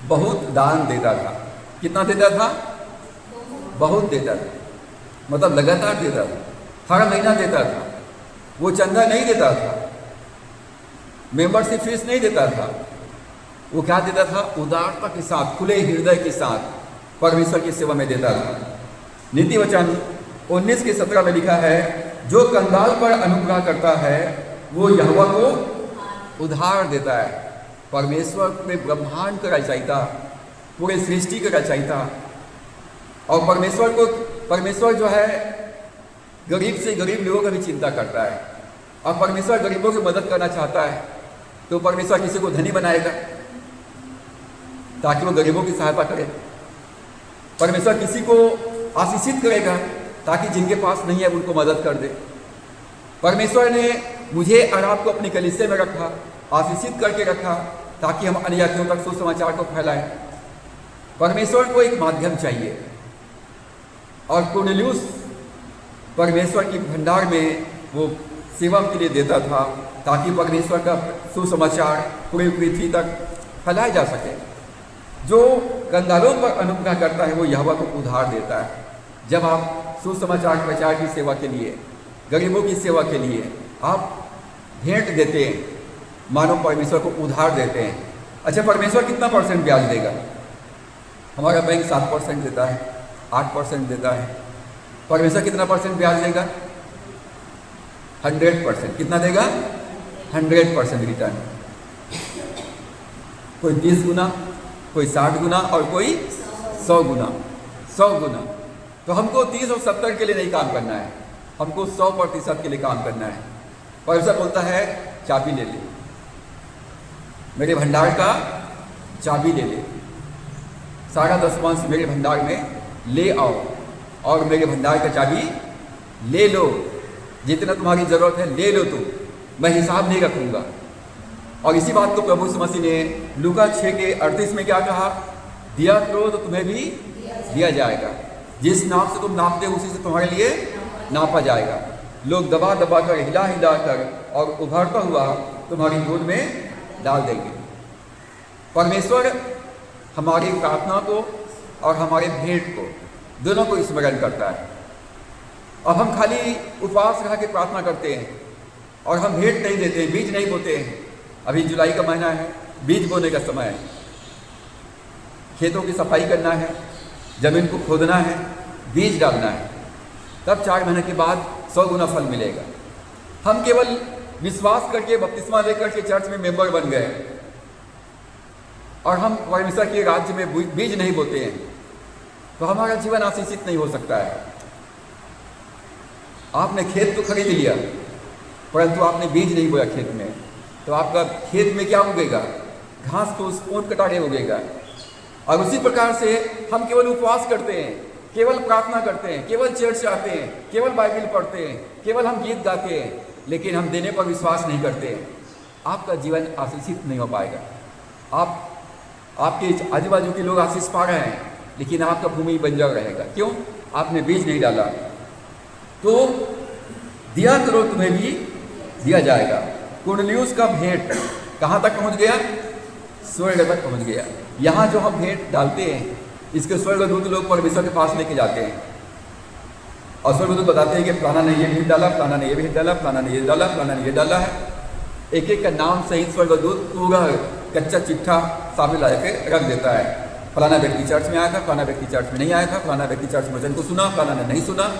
बहुत दान देता था। कितना देता था? बहुत देता था, मतलब लगातार देता था, हर महीना देता था। वो चंदा नहीं देता था, मेंबरशिप फीस नहीं देता था। वो क्या देता था? उदारता के साथ, खुले हृदय के साथ परमेश्वर की सेवा में देता था। नीति वचन 19:17 में लिखा है, जो कंगाल पर अनुग्रह करता है वो यहोवा को उधार देता है। परमेश्वर पूरे ब्रह्मांड का रचयिता, पूरे सृष्टि का रचयिता, और परमेश्वर जो है गरीब से गरीब लोगों का भी चिंता करता है, और परमेश्वर गरीबों की मदद करना चाहता है। तो परमेश्वर किसी को धनी बनाएगा ताकि वो गरीबों की सहायता करे। परमेश्वर किसी को आशीषित करेगा ताकि जिनके पास नहीं है उनको मदद कर दे। परमेश्वर ने मुझे और आपको अपनी कलीसिया में रखा, आशीषित करके रखा, ताकि हम अन्य जातियों तक सुसमाचार को फैलाएं। परमेश्वर को एक माध्यम चाहिए, और कुरनेलियुस परमेश्वर की भंडार में वो सेवा के लिए देता था ताकि परमेश्वर का सुसमाचार पूरी पृथ्वी तक फैलाया जा सके। जो कंगालों पर अनुग्रह करता है वो यहोवा को उधार देता है। जब आप सुसमाचार प्रचार की सेवा के लिए, गरीबों की सेवा के लिए आप भेंट देते हैं, मानो परमेश्वर को उधार देते हैं। अच्छा, परमेश्वर कितना % ब्याज देगा? हमारा बैंक 7% देता है, 8% देता है। परमेश्वर कितना % ब्याज देगा? 100%। कितना देगा? 100% रिटर्न। कोई 30 गुना, कोई 60 गुना, और कोई 100 गुना। 100 गुना। तो हमको 30 और 70 के लिए नहीं काम करना है, हमको 100% के लिए काम करना है। परमेश्वर बोलता है चाबी ले ले, मेरे भंडार का चाबी ले ले, सारा दसवांश मेरे भंडार में ले आओ, और मेरे भंडार का चाबी ले लो। जितना तुम्हारी ज़रूरत है ले लो, तुम, मैं हिसाब नहीं रखूँगा। और इसी बात को प्रभु यीशु मसीह ने लूका 6:38 में क्या कहा? दिया करो तो तुम्हें भी दिया जाएगा, जिस नाप से तुम नापते हो उसी से तुम्हारे लिए नापा जाएगा। लोग दबा दबा कर, हिला हिला कर और उभरता हुआ तुम्हारी गोद में डाल देंगे। परमेश्वर हमारी प्रार्थना को और हमारे भेंट को दोनों को स्मरण करता है। अब हम खाली उपवास रह के प्रार्थना करते हैं और हम भेंट नहीं देते हैं, बीज नहीं बोते हैं। अभी जुलाई का महीना है, बीज बोने का समय है, खेतों की सफाई करना है, जमीन को खोदना है, बीज डालना है, तब 4 महीने के बाद 100 गुना फल मिलेगा। हम केवल विश्वास करके बपतिस्मा लेकर के चर्च में मेंबर बन गए और हम परमेश्वर के राज्य में बीज नहीं बोते हैं, तो हमारा जीवन आशीषित नहीं हो सकता है। आपने खेत तो खरीद लिया, परंतु आपने बीज नहीं बोया खेत में, तो आपका खेत में क्या उगेगा? घास फूस, ऊंट कटारे उगेगा। और उसी प्रकार से हम केवल उपवास करते हैं, केवल प्रार्थना करते हैं, केवल चर्च आते हैं, केवल बाइबल पढ़ते हैं, केवल हम गीत गाते हैं, लेकिन हम देने पर विश्वास नहीं करते हैं, आपका जीवन आशीषित नहीं हो पाएगा। आपके आजू बाजू के लोग आशीष पा रहे हैं, लेकिन आपका भूमि बंजर रहेगा। क्यों? आपने बीज नहीं डाला। तो दिया करो, तुम्हें भी दिया जाएगा। कुरनेलियुस का भेंट कहाँ तक पहुँच गया? स्वर्ग तक पहुँच गया। यहाँ जो हम भेंट डालते हैं, इसके स्वर्गदूत लोग परमेश्वर के पास लेके जाते हैं, और स्वर्गदूत बताते हैं कि फलाना ने ये भेंट डाला, फलाना ने ये भेंट डाला, फलाना ने ये डाला, फलाना ने ये डाला है। एक एक का नाम सहित स्वर्गदूत पूरा कच्चा चिट्ठा सामने ला के रख देता है। फलाना व्यक्ति चर्च में आया था, फलाना व्यक्ति चर्च में नहीं आया था, फलाना व्यक्ति चर्च में वचन को सुना, फलाना ने नहीं सुना।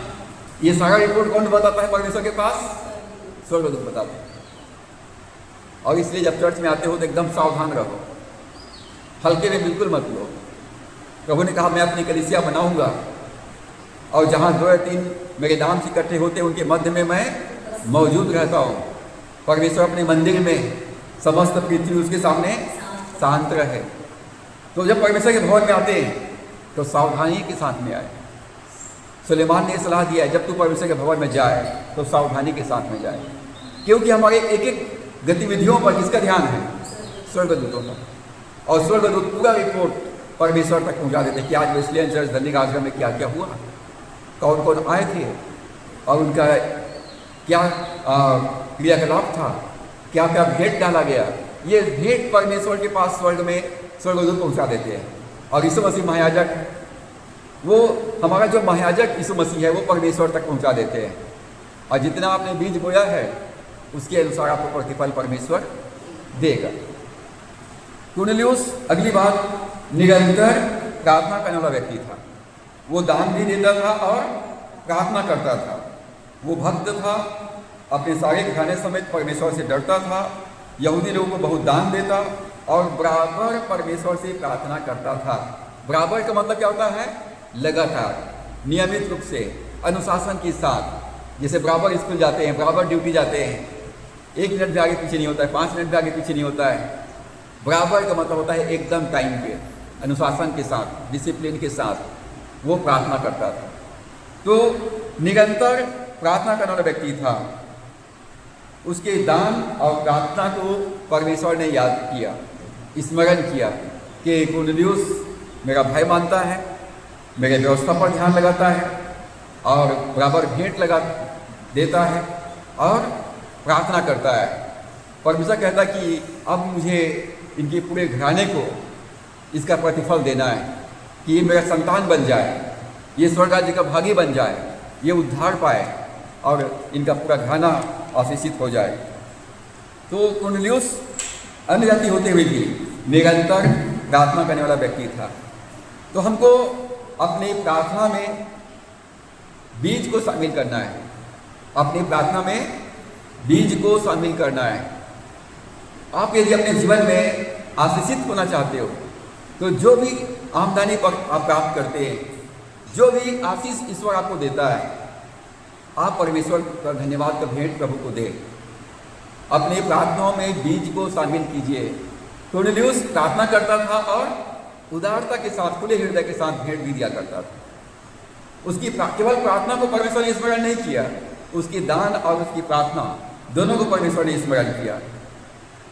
ये सारा रिपोर्ट कौन बताता है परमेश्वर के पास? स्वर्गदूत बताते हैं। और इसलिए जब चर्च में आते हो तो एकदम सावधान रहो, हल्के में बिल्कुल मत लो। प्रभु ने कहा मैं अपनी कलीसिया बनाऊंगा, और जहाँ 2 या 3 मेरे नाम से इकट्ठे होते हैं उनके मध्य में मैं मौजूद रहता हूँ। परमेश्वर अपने मंदिर में, समस्त पृथ्वी उसके सामने शांत रहे। तो जब परमेश्वर के भवन में आते हैं तो सावधानी के साथ में आए। सुलेमान ने सलाह दिया है, जब तू परमेश्वर के भवन में जाए तो सावधानी के साथ में जाए, क्योंकि हमारे एक एक गतिविधियों पर किसका ध्यान है? स्वर्गदूतों का। और स्वर्गदूत पूरा रिपोर्ट परमेश्वर तक पहुंचा देते कि आज वेस्लियन चर्च धन्य आश्रम में क्या क्या हुआ, कौन कौन आए थे, और उनका क्या क्रियाकलाप था, क्या क्या भेंट डाला गया। ये भेंट परमेश्वर के पास स्वर्ग में स्वर्गदूत पहुंचा देते हैं। और यीशु मसीह महायाजक, वो हमारा जो महायाजक यीशु मसीह है, वो परमेश्वर तक पहुंचा देते हैं। और जितना आपने बीज बोया है उसके अनुसार आपको प्रतिफल परमेश्वर देगा। कुरनेलियुस, अगली बात, निरंतर प्रार्थना करने वाला व्यक्ति था। वो दान भी देता था और प्रार्थना करता था। वो भक्त था, अपने सारे घराने समेत परमेश्वर से डरता था, यहूदी लोगों को बहुत दान देता और बराबर परमेश्वर से प्रार्थना करता था। बराबर का मतलब क्या होता है? लगातार, नियमित रूप से, अनुशासन के साथ। जैसे बराबर स्कूल जाते हैं, बराबर ड्यूटी जाते हैं, 1 मिनट भी आगे पीछे नहीं होता है, 5 मिनट भी आगे पीछे नहीं होता है। बराबर का मतलब होता है एकदम टाइम पे, अनुशासन के साथ, डिसिप्लिन के साथ वो प्रार्थना करता था। तो निरंतर प्रार्थना करने वाला व्यक्ति था। उसके दान और प्रार्थना को परमेश्वर ने याद किया, स्मरण किया कि कुरनेलियुस मेरा भाई मानता है, मेरे व्यवस्था पर ध्यान लगाता है और बराबर भेंट लगा देता है और प्रार्थना करता है। परमेश्वर कहता है कि अब मुझे इनके पूरे घराने को इसका प्रतिफल देना है कि ये मेरा संतान बन जाए, ये स्वर्ग राज्य का भागी बन जाए, ये उद्धार पाए और इनका पूरा घराना आशीषित हो जाए। तो कुरनेलियुस अन्य जाति होते हुए भी निरंतर प्रार्थना करने वाला व्यक्ति था। तो हमको अपनी प्रार्थना में बीज को शामिल करना है, अपनी प्रार्थना में बीज को शामिल करना है। आप यदि अपने जीवन में आशीषित होना चाहते हो तो जो भी आमदनी पर आप प्राप्त करते हैं, जो भी आशीष ईश्वर आपको देता है, आप परमेश्वर का धन्यवाद का भेंट प्रभु को दें। अपनी प्रार्थनाओं में बीज को शामिल कीजिए। कुरनेलियुस प्रार्थना करता था और उदारता के साथ, खुले हृदय के साथ भेंट भी दिया करता था। उसकी केवल प्रार्थना को परमेश्वर ने स्मरण नहीं किया, उसकी दान और उसकी प्रार्थना दोनों को परमेश्वर ने स्मरण किया।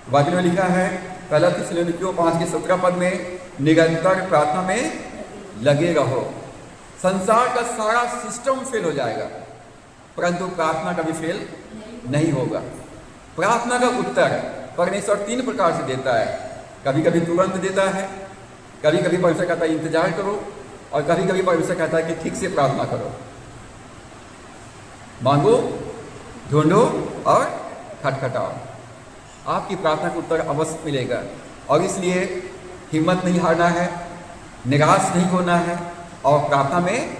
बाइबल में लिखा है, पहला थिस्सलुनीकियों 5:17 पद में, निरंतर प्रार्थना में लगे रहो। संसार का सारा सिस्टम फेल हो जाएगा, परंतु प्रार्थना कभी फेल नहीं होगा। प्रार्थना का उत्तर परमेश्वर 3 प्रकार से देता है। कभी कभी तुरंत देता है, कभी कभी परमेश्वर कहता है इंतजार करो, और कभी कभी परमेश्वर कहता है कि ठीक से प्रार्थना करो। मांगो, ढूंढो और खटखटाओ। आपकी प्रार्थना का उत्तर अवश्य मिलेगा। और इसलिए हिम्मत नहीं हारना है, निराश नहीं होना है और प्रार्थना में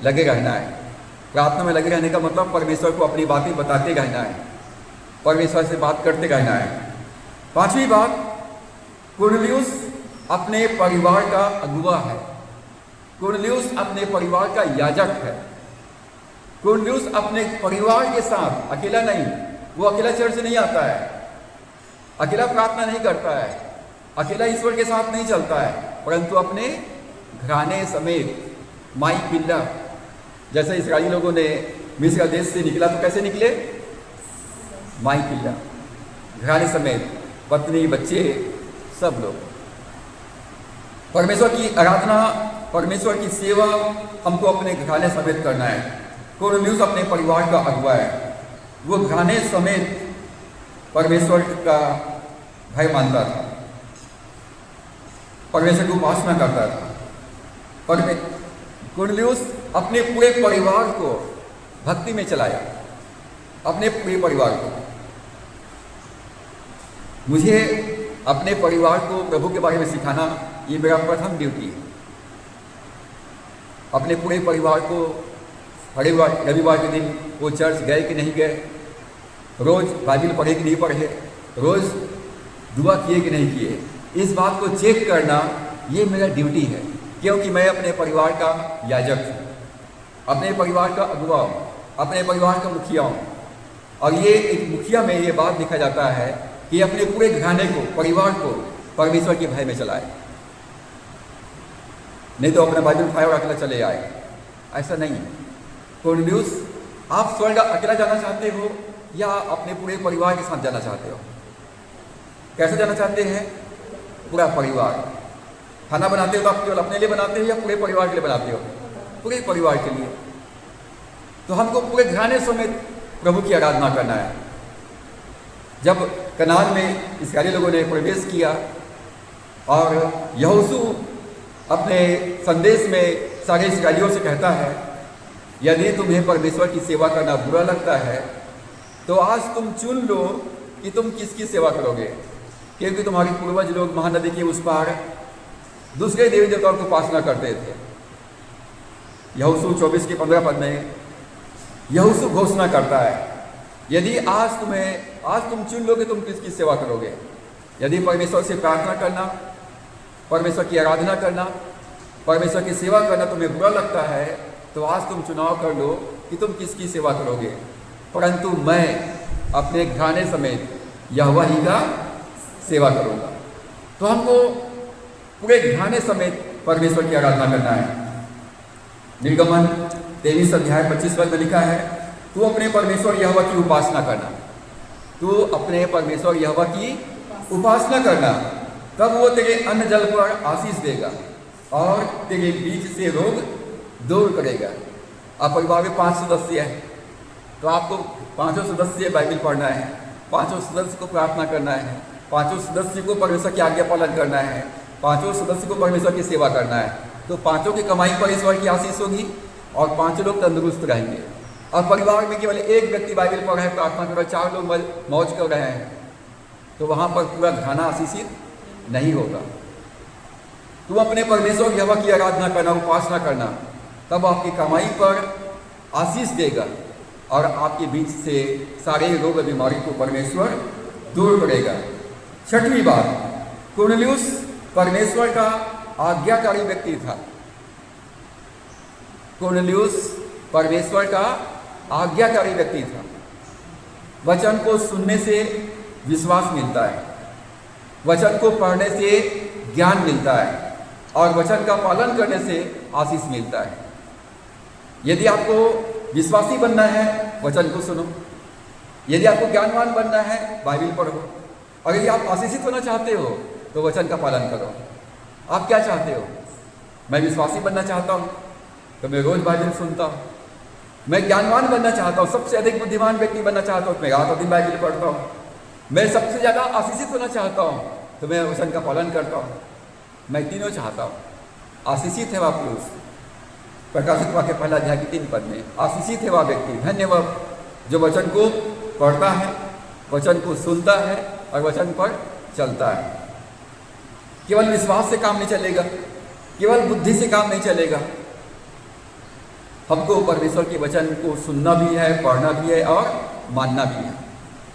लगे रहना है। प्रार्थना में लगे रहने का मतलब परमेश्वर को अपनी बातें बताते रहना है, परमेश्वर से बात करते रहना है। 5वीं बात, कुरनेलियुस अपने परिवार का अगुवा है। कुरनेलियुस अपने परिवार का याजक है। कुरनेलियुस अपने परिवार के साथ, अकेला नहीं, वो अकेला चर्च नहीं आता है, अकेला प्रार्थना नहीं करता है, अकेला ईश्वर के साथ नहीं चलता है, परंतु अपने घराने समेत माई पिल्ला। जैसे इसराइली लोगों ने मिस्र देश से निकला तो कैसे निकले? माई पिल्ला, घराने समेत, पत्नी, बच्चे, सब लोग। परमेश्वर की आराधना, परमेश्वर की सेवा हमको अपने घराने समेत करना है। कोर्नेलियुस अपने परिवार का अगुवा है। वो घराने समेत परमेश्वर का भय मानता था, परमेश्वर की उपासना करता था। कोर्नेलियुस अपने पूरे परिवार को भक्ति में चलाया, अपने पूरे परिवार को। मुझे अपने परिवार को प्रभु के बारे में सिखाना ये मेरा प्रथम ड्यूटी है। अपने पूरे परिवार को रविवार के दिन वो चर्च गए कि नहीं गए, रोज बाइबल पढ़े कि नहीं पढ़े, रोज दुआ किए कि नहीं किए, इस बात को चेक करना ये मेरा ड्यूटी है, क्योंकि मैं अपने परिवार का याजक हूँ, अपने परिवार का अगुवा हूँ, अपने परिवार का मुखिया हूँ। और ये एक मुखिया में ये बात लिखा जाता है कि अपने पूरे घराने को, परिवार को परमेश्वर के भय में चलाए, नहीं तो अपना बाइबल उठाए और अकेला चले आए। ऐसा नहीं है। कोर्नेलियुस, आप स्वर्ग अकेला जाना चाहते हो या अपने पूरे परिवार के साथ जाना चाहते हो? कैसे जाना चाहते हैं? पूरा परिवार। खाना बनाते हो तो आप केवल अपने लिए बनाते हो या पूरे परिवार के लिए बनाते हो? पूरे परिवार के लिए। तो हमको पूरे घराने समेत प्रभु की आराधना करना है। जब कनान में इस्राएली लोगों ने प्रवेश किया और यहोशू अपने संदेश में सारे इस्राएलियों से कहता है, यदि तुम्हें परमेश्वर की सेवा करना बुरा लगता है तो आज तुम चुन लो कि तुम किसकी सेवा करोगे, क्योंकि तुम्हारे पूर्वज लोग महानदी के उस पार दूसरे देवी देवताओं की उपासना करते थे। यहोशू 24 के 15 पद में यहोशू घोषणा करता है, यदि आज तुम चुन लो कि तुम किसकी सेवा करोगे। यदि परमेश्वर से प्रार्थना करना, परमेश्वर की आराधना करना, परमेश्वर की सेवा करना तुम्हें बुरा लगता है तो आज तुम चुनाव कर लो कि तुम किसकी सेवा करोगे। परंतु मैं अपने घराने समेत यहोवा ही का सेवा करूँगा। तो हमको पूरे घराने समेत परमेश्वर की आराधना करना है। निर्गमन 23 अध्याय 25 पद में लिखा है, तू अपने परमेश्वर यहोवा की उपासना करना, तू अपने परमेश्वर यहोवा की उपासना करना, तब वो तेरे अन्न जल पर आशीष देगा और तेरे बीच से रोग दूर करेगा। आप परिवार में 5 सदस्य हैं तो आपको 5 सदस्य बाइबल पढ़ना है, 5 सदस्य को प्रार्थना करना है, 5 सदस्य को परमेश्वर की आज्ञा पालन करना है, 5 सदस्य को परमेश्वर की सेवा करना है। तो 5 की कमाई पर ईश्वर की आशीष होगी और 5 लोग तंदुरुस्त रहेंगे। और परिवार में केवल एक व्यक्ति बाइबल पढ़ रहा है, प्रार्थना कर रहा है, 4 लोग मौज कर रहे हैं, तो वहाँ पर पूरा घराना आशीषित नहीं होगा। तुम अपने परमेश्वर यहोवा की आराधना करना, उपासना करना, तब आपकी कमाई पर आशीष देगा और आपके बीच से सारे रोग बीमारी को परमेश्वर दूर करेगा। 6वीं बात, कोर्नेलियुस परमेश्वर का आज्ञाकारी व्यक्ति था। कोर्नेलियुस परमेश्वर का आज्ञाकारी व्यक्ति था। वचन को सुनने से विश्वास मिलता है, वचन को पढ़ने से ज्ञान मिलता है और वचन का पालन करने से आशीष मिलता है। यदि आपको विश्वासी बनना है, वचन को सुनो। यदि आपको ज्ञानवान बनना है, बाइबल पढ़ो। और यदि आप आशीषित होना चाहते हो तो वचन का पालन करो। आप क्या चाहते हो? मैं विश्वासी बनना चाहता हूँ तो मैं रोज बाइबल सुनता हूँ। मैं ज्ञानवान बनना चाहता हूँ, सबसे अधिक बुद्धिमान व्यक्ति बनना चाहता हूँ तो मैं रात और दिन बाइबल पढ़ता हूँ। मैं सबसे ज़्यादा आशीषित होना चाहता हूँ तो मैं वचन का पालन करता हूँ। मैं तीनों चाहता हूँ। आशीषित है वह पुरुष, प्रकाशित वाक्य 1 अध्याय के 3 पद में, आशीषित है वह व्यक्ति, धन्य वह जो वचन को पढ़ता है, वचन को सुनता है और वचन पर चलता है। केवल विश्वास से काम नहीं चलेगा, केवल बुद्धि से काम नहीं चलेगा। हमको परमेश्वर के वचन को सुनना भी है, पढ़ना भी है और मानना भी है।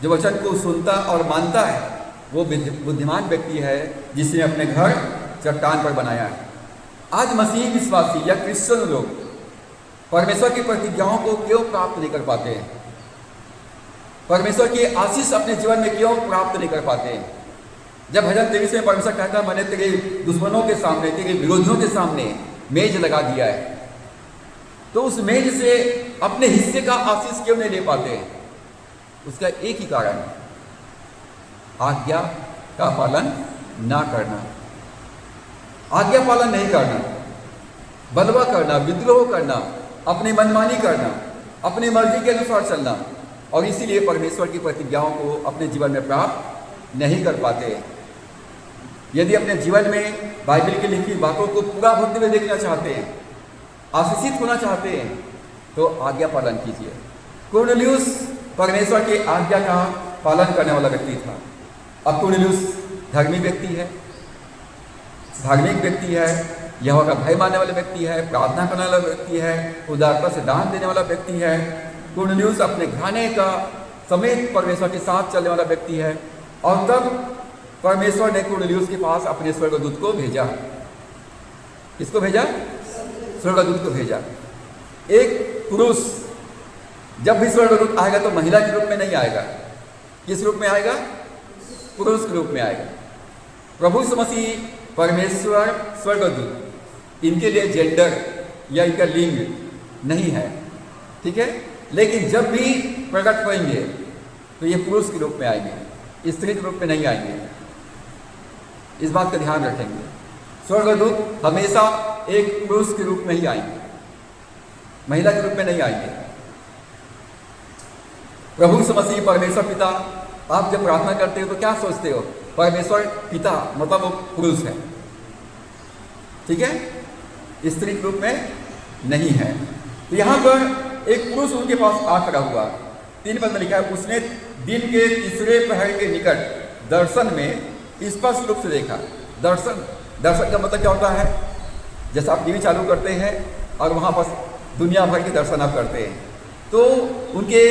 जो वचन को सुनता और मानता है वो बुद्धिमान व्यक्ति है जिसने अपने घर चट्टान पर बनाया है। आज मसीही विश्वासी या क्रिश्चियन लोग परमेश्वर की प्रतिज्ञाओं को क्यों प्राप्त नहीं कर पाते हैं? परमेश्वर की आशीष अपने जीवन में क्यों प्राप्त नहीं कर पाते हैं? जब भजन 23 में परमेश्वर कहता है, मैंने तेरे दुश्मनों के सामने, तेरे विरोधियों के सामने मेज लगा दिया है, तो उस मेज से अपने हिस्से का आशीष क्यों नहीं ले पाते? उसका एक ही कारण है, आज्ञा का पालन ना करना, आज्ञा पालन नहीं करना, बलवा करना, विद्रोह करना, अपनी मनमानी करना, अपनी मर्जी के अनुसार चलना, और इसीलिए परमेश्वर की प्रतिज्ञाओं को अपने जीवन में प्राप्त नहीं कर पाते। यदि अपने जीवन में बाइबल की लिखी बातों को पूरा भक्ति में देखना चाहते हैं, आशीषित होना चाहते हैं, तो आज्ञा पालन कीजिए। कुरनेलियुस परमेश्वर की आज्ञा का पालन करने वाला व्यक्ति था। अब कुरनेलियुस धर्मी व्यक्ति है, धार्मिक व्यक्ति है, यहोवा का भय मानने वाला व्यक्ति है, प्रार्थना करने वाला व्यक्ति है, उदारता से दान देने वाला व्यक्ति है। कुरनेलियुस अपने घराने का समेत परमेश्वर के साथ चलने वाला व्यक्ति है। और तब परमेश्वर ने कुरनेलियुस के पास अपने स्वर्गदूत को भेजा। किसको भेजा? स्वर्गदूत को भेजा। एक पुरुष जब भी स्वर्गदूत आएगा तो महिला के रूप में नहीं आएगा। किस रूप में आएगा? पुरुष के रूप में आएगा। प्रभु यीशु मसीह, परमेश्वर, स्वर्गदूत, इनके लिए जेंडर या इनका लिंग नहीं है, ठीक है। लेकिन जब भी प्रकट होंगे तो ये पुरुष के रूप में आएंगे, स्त्री के रूप में नहीं आएंगे। इस बात का ध्यान रखेंगे। स्वर्गदूत हमेशा एक पुरुष के रूप में ही आएंगे, महिला के रूप में नहीं आएंगे। प्रभु यीशु मसीह, परमेश्वर पिता, आप जब प्रार्थना करते हो तो क्या सोचते हो? परमेश्वर पिता मतलब वो पुरुष है, ठीक है, स्त्री के रूप में नहीं है। तो यहाँ पर एक पुरुष उनके पास आ खड़ा हुआ। 3 पद में लिखा है, उसने दिन के तीसरे पहर के निकट दर्शन में स्पष्ट रूप से देखा। दर्शन का मतलब क्या होता है? जैसे आप टीवी चालू करते हैं और वहाँ पर दुनिया भर के दर्शन आप करते हैं, तो उनके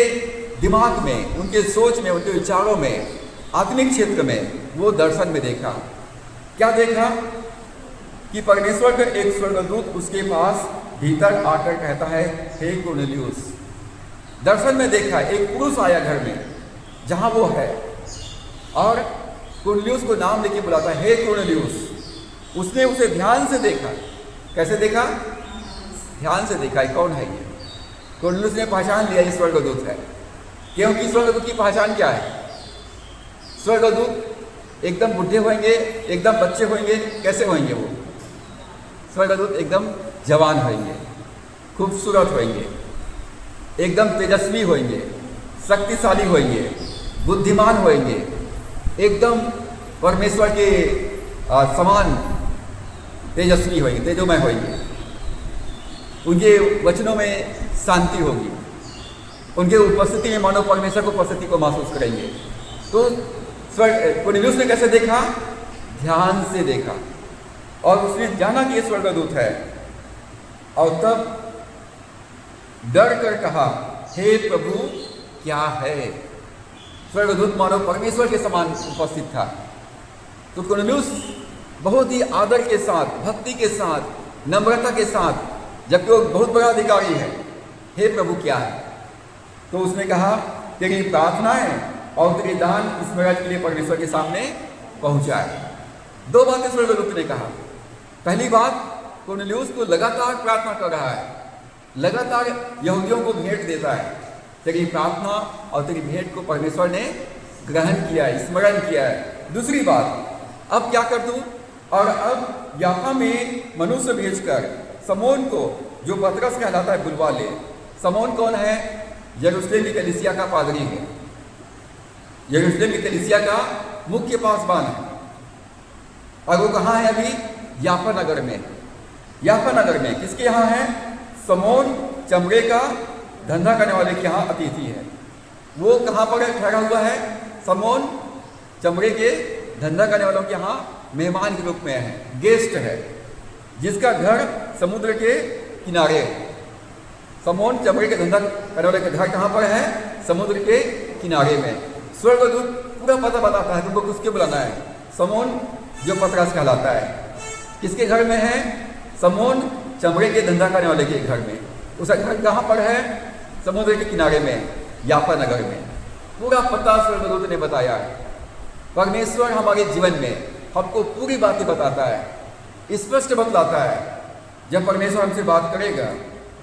दिमाग में, उनके सोच में, उनके विचारों में, आत्मिक क्षेत्र में वो दर्शन में देखा। क्या देखा? कि परमेश्वर का एक स्वर्गदूत उसके पास भीतर आकर कहता है, हे कुरनेलियुस। दर्शन में देखा एक पुरुष आया घर में जहां वो है, और कुरनेलियुस को नाम लेके बुलाता है, हे कुरनेलियुस। उसने उसे ध्यान से देखा। कैसे देखा? ध्यान से देखा। कौन है ये? कुरनेलियुस ने पहचान लिया ये स्वर्गदूत है, क्योंकि स्वर्गदूत की पहचान क्या है? स्वर्गदूत एकदम बुढ़े होंगे, एकदम बच्चे होंगे। कैसे होंगे वो? स्वर्गदूत एकदम जवान होंगे, खूबसूरत होंगे, एकदम तेजस्वी होंगे, शक्तिशाली होंगे, बुद्धिमान होंगे, एकदम परमेश्वर के समान तेजस्वी होंगे, तेजोमय होंगे। उनके वचनों में शांति होगी, उनके उपस्थिति में मानव परमेश्वर को उपस्थिति को महसूस करेंगे। तो कुरनेलियुस ने कैसे देखा? ध्यान से देखा, और उसने जाना कि ये स्वर्गदूत है, और तब डर कर कहा, हे प्रभु क्या है? स्वर्गदूत मानव परमेश्वर के समान उपस्थित था। तो कुरनेलियुस बहुत ही आदर के साथ, भक्ति के साथ, नम्रता के साथ, जबकि वो बहुत बड़ा अधिकारी है, हे प्रभु क्या है? तो उसने कहा, तेरी प्रार्थनाएं और तेरी दान स्मरण के लिए परमेश्वर के सामने पहुंचाए। 2 बातें स्वर्गदूत ने कहा। पहली बात, कुरनेलियुस को लगातार प्रार्थना कर रहा है, लगातार यहूदियों को भेंट देता है। तेरी प्रार्थना और तेरी भेंट को परमेश्वर ने ग्रहण किया है, स्मरण किया है। दूसरी बात, अब क्या कर दूं? और अब याफा में मनुष्य भेजकर समौन को, जो पतरस कहलाता है, बुलवा ले। समौन कौन है? यरूशलेम की कलीसिया का पादरी है, यरूशलेम की कलीसिया का मुख्य पासवान है। और वो कहाँ है अभी? याफा नगर में। याफा नगर में किसके यहाँ है? समौन चमड़े का धंधा करने वाले के यहाँ अतिथि है। वो कहाँ पर ठहरा हुआ है? समौन चमड़े के धंधा करने वालों के यहाँ मेहमान के रूप में है, गेस्ट है, जिसका घर समुद्र के किनारे है। समौन चमड़े के धंधा करने वाले का घर कहाँ पर है? समुद्र के किनारे में। स्वर्गदूत पूरा पता बताता है तुमको किसके बुलाना है। समौन जो पतरस कहलाता है, किसके घर में है? समौन चमड़े के धंधा करने वाले के घर में। उसका घर कहाँ पर है? समुद्र के किनारे में, याफा नगर में। पूरा पता स्वर्गदूत ने बताया है। परमेश्वर हमारे जीवन में हमको पूरी बातें बताता है, स्पष्ट बतलाता है। जब परमेश्वर हमसे बात करेगा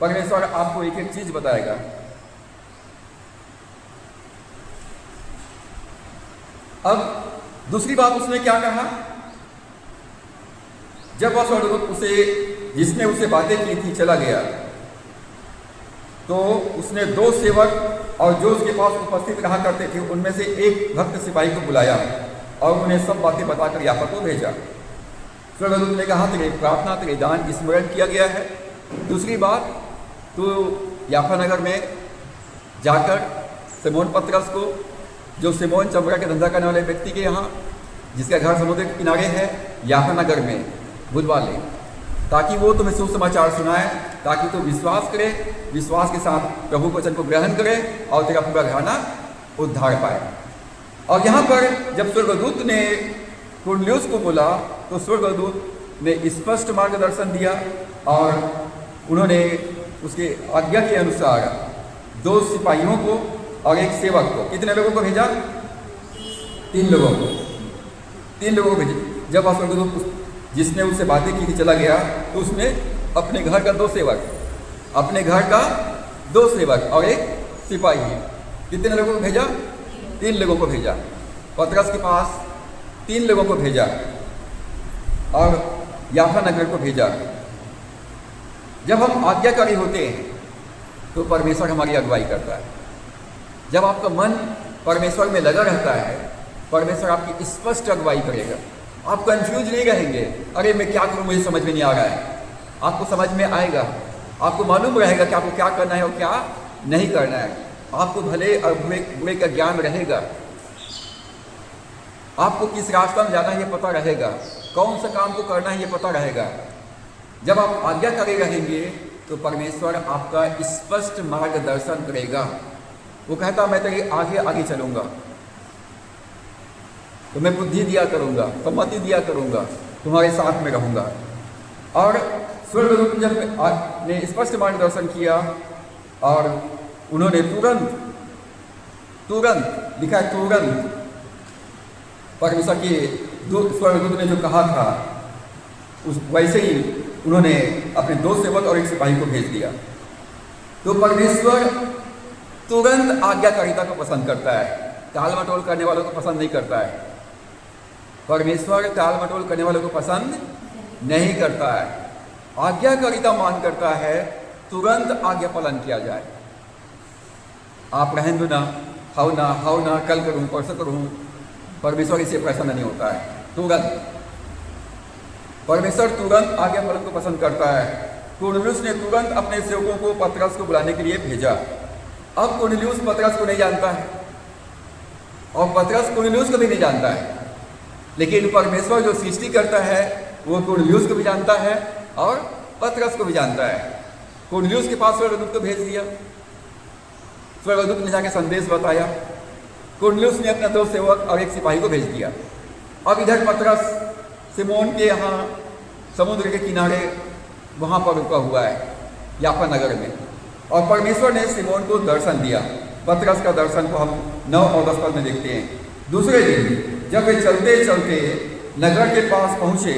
परमेश्वर आपको एक एक चीज बताएगा। अब दूसरी बात उसने क्या कहा, जब वह स्वर्गदूत उसे जिसने उसे बातें की थी चला गया, तो उसने 2 सेवक और जो उसके पास उपस्थित रहा करते थे उनमें से एक भक्त सिपाही को बुलाया और उन्हें सब बातें बताकर याफा को भेजा। स्वर्गदूत ने कहा, तेरी प्रार्थना तेरे दान स्मरण किया गया है। दूसरी बात, तो याफा नगर में जाकर सिमोन पतरस को, जो सिमोन चमड़ा के धंधा करने वाले व्यक्ति के यहाँ, जिसका घर समुद्र के किनारे है, याफा नगर में बुलवा ले, ताकि वो तुम्हें सुसमाचार सुनाए, ताकि तू विश्वास करे, विश्वास के साथ प्रभु वचन को ग्रहण करे और तेरा पूरा घराना उद्धार पाए। और यहाँ पर जब स्वर्गदूत ने कुरनेलियुस को बोला तो स्वर्गदूत ने स्पष्ट मार्गदर्शन दिया और उन्होंने उसके आज्ञा के अनुसार 2 सिपाहियों को और एक सेवक को, कितने लोगों को भेजा? 3 लोगों को, 3 लोगों को भेजा। जब वह स्वर्गदूत जिसने उससे बातें की थी चला गया, तो उसने अपने घर का 2 सेवक, अपने घर का 2 सेवक और एक सिपाही, कितने लोगों को भेजा? 3 लोगों को भेजा। पतरस के पास 3 लोगों को भेजा और याफा नगर को भेजा। जब हम आज्ञाकारी होते हैं तो परमेश्वर हमारी अगुवाई करता है। जब आपका मन परमेश्वर में लगा रहता है, परमेश्वर आपकी स्पष्ट अगुवाई करेगा। आप कंफ्यूज नहीं रहेंगे, अरे मैं क्या करूं, मुझे समझ में नहीं आ रहा है। आपको समझ में आएगा, आपको मालूम रहेगा कि आपको क्या करना है और क्या नहीं करना है। आपको भले और बुरे का ज्ञान रहेगा, आपको किस रास्ता में जाना है ये पता रहेगा, कौन सा काम को करना है ये पता रहेगा। जब आप आज्ञाकारी रहेंगे तो परमेश्वर आपका स्पष्ट मार्गदर्शन करेगा। वो कहता, मैं तेरे आगे आगे चलूंगा, तुम्हें बुद्धि दिया करूंगा, सम्मति दिया करूंगा, तुम्हारे साथ में रहूंगा। और स्वर्गदूत जब ने स्पष्ट मार्गदर्शन किया और उन्होंने तुरंत लिखा है, तुरंत परमेश्वर के स्वर्गदूत ने जो कहा था उस वैसे ही उन्होंने अपने 2 सेवक और एक सिपाही को भेज दिया। तो परमेश्वर तुरंत आज्ञाकारिता को पसंद करता है, टाल मटोल करने वालों को पसंद नहीं करता है। परमेश्वर टाल मटोल करने वालों को पसंद नहीं करता है। आज्ञाकारिता मान करता है, तुरंत आज्ञा पालन किया जाए। आप रहने दो ना, हाउ ना, कल करूँ, परसों करूँ, परमेश्वर इससे प्रसन्न नहीं होता है। तुरंत परमेश्वर तुरंत आज्ञा पालन को पसंद करता है। कुरनेलियुस ने तुरंत अपने सेवकों को पतरस को बुलाने के लिए भेजा। अब कुरनेलियुस पतरस को नहीं जानता है और पतरस कुरनेलियुस को भी नहीं जानता है, लेकिन परमेश्वर जो सृष्टि करता है वो कुरनेलियुस को भी जानता है और पतरस को भी जानता है। कुरनेलियुस के पास स्वर्गदूत को भेज दिया, स्वर्गदूत ने जाके संदेश बताया। कुरनेलियुस ने अपना 2 सेवक और एक सिपाही को भेज दिया। अब इधर पतरस सिमोन के यहाँ समुद्र के किनारे वहाँ पर रुका हुआ है याफा नगर में, और परमेश्वर ने सिमोन को दर्शन दिया। पतरस का दर्शन को हम 9 और 10 पद में देखते हैं। दूसरे दिन जब वे चलते चलते नगर के पास पहुँचे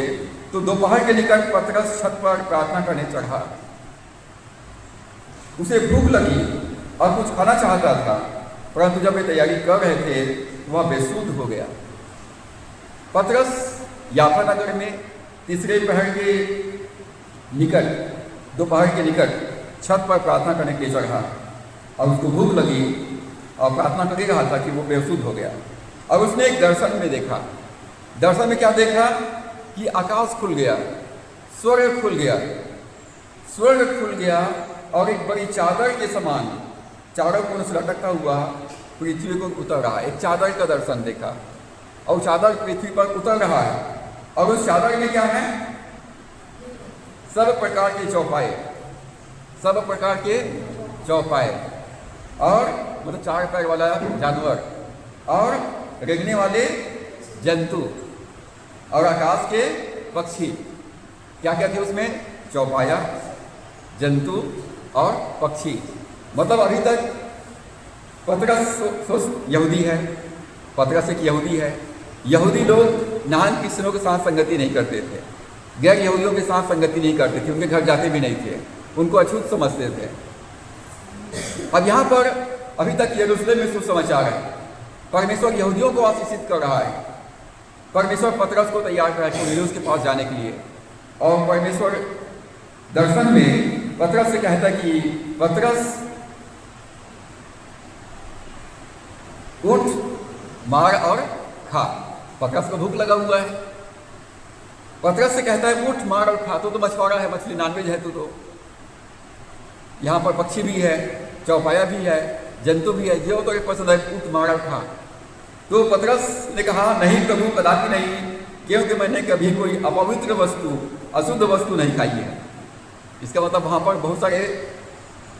तो दोपहर के निकट पतरस छत पर प्रार्थना करने चढ़ा। उसे भूख लगी और कुछ खाना चाहता था, परंतु जब वे तैयारी कर रहे थे वह बेसुध हो गया। पतरस याफा नगर में तीसरे पहर के निकट, दोपहर के निकट छत पर प्रार्थना करने के लिए चढ़ा और उसको भूख लगी और प्रार्थना कर रहा था कि वो बेसुध हो गया। और उसने एक दर्शन में देखा। दर्शन में क्या देखा कि आकाश खुल गया, स्वर्ग खुल गया, स्वर्ग खुल गया और एक बड़ी चादर के समान चारों कोण से लटकता हुआ पृथ्वी को उतर रहा। एक चादर का दर्शन देखा और चादर पृथ्वी पर उतर रहा है और उस चादर में क्या है? सब प्रकार के चौपाए, सब प्रकार के चौपाए और मतलब 4 पैर वाला जानवर और रेंगने वाले जंतु और आकाश के पक्षी। क्या क्या थे उसमें? चौपाया, जंतु और पक्षी। मतलब अभी तक पतरस यहूदी है, पतरस एक यहूदी है। यहूदी लोग नान क्रिश्चनों के साथ संगति नहीं करते थे, गैर यहूदियों के साथ संगति नहीं करते थे, उनके घर जाते भी नहीं थे। उनको अछूत समझते थे। अब यहाँ पर अभी तक यरूशलेम में सुसमाचार है। परमेश्वर यहूदियों को आशीषित कर रहा है। परमेश्वर पतरस को तैयार कर रहा है कुरनेलियुस के पास जाने के लिए। और परमेश्वर दर्शन में पतरस से कहता है कि पतरस उठ, मार और खा। पतरस को भूख लगा हुआ है। पतरस से कहता है उठ, मार और खा। तो मछुआरा है, मछली नॉनवेज है। तो यहाँ पर पक्षी भी है, चौपाया भी है, जंतु भी है, जो तो पसंद है उठ, मार और खा। तो पतरस ने कहा नहीं प्रभु, कदापि नहीं, क्योंकि मैंने कभी कोई अपवित्र वस्तु, अशुद्ध वस्तु नहीं खाई है। इसका मतलब वहाँ पर बहुत सारे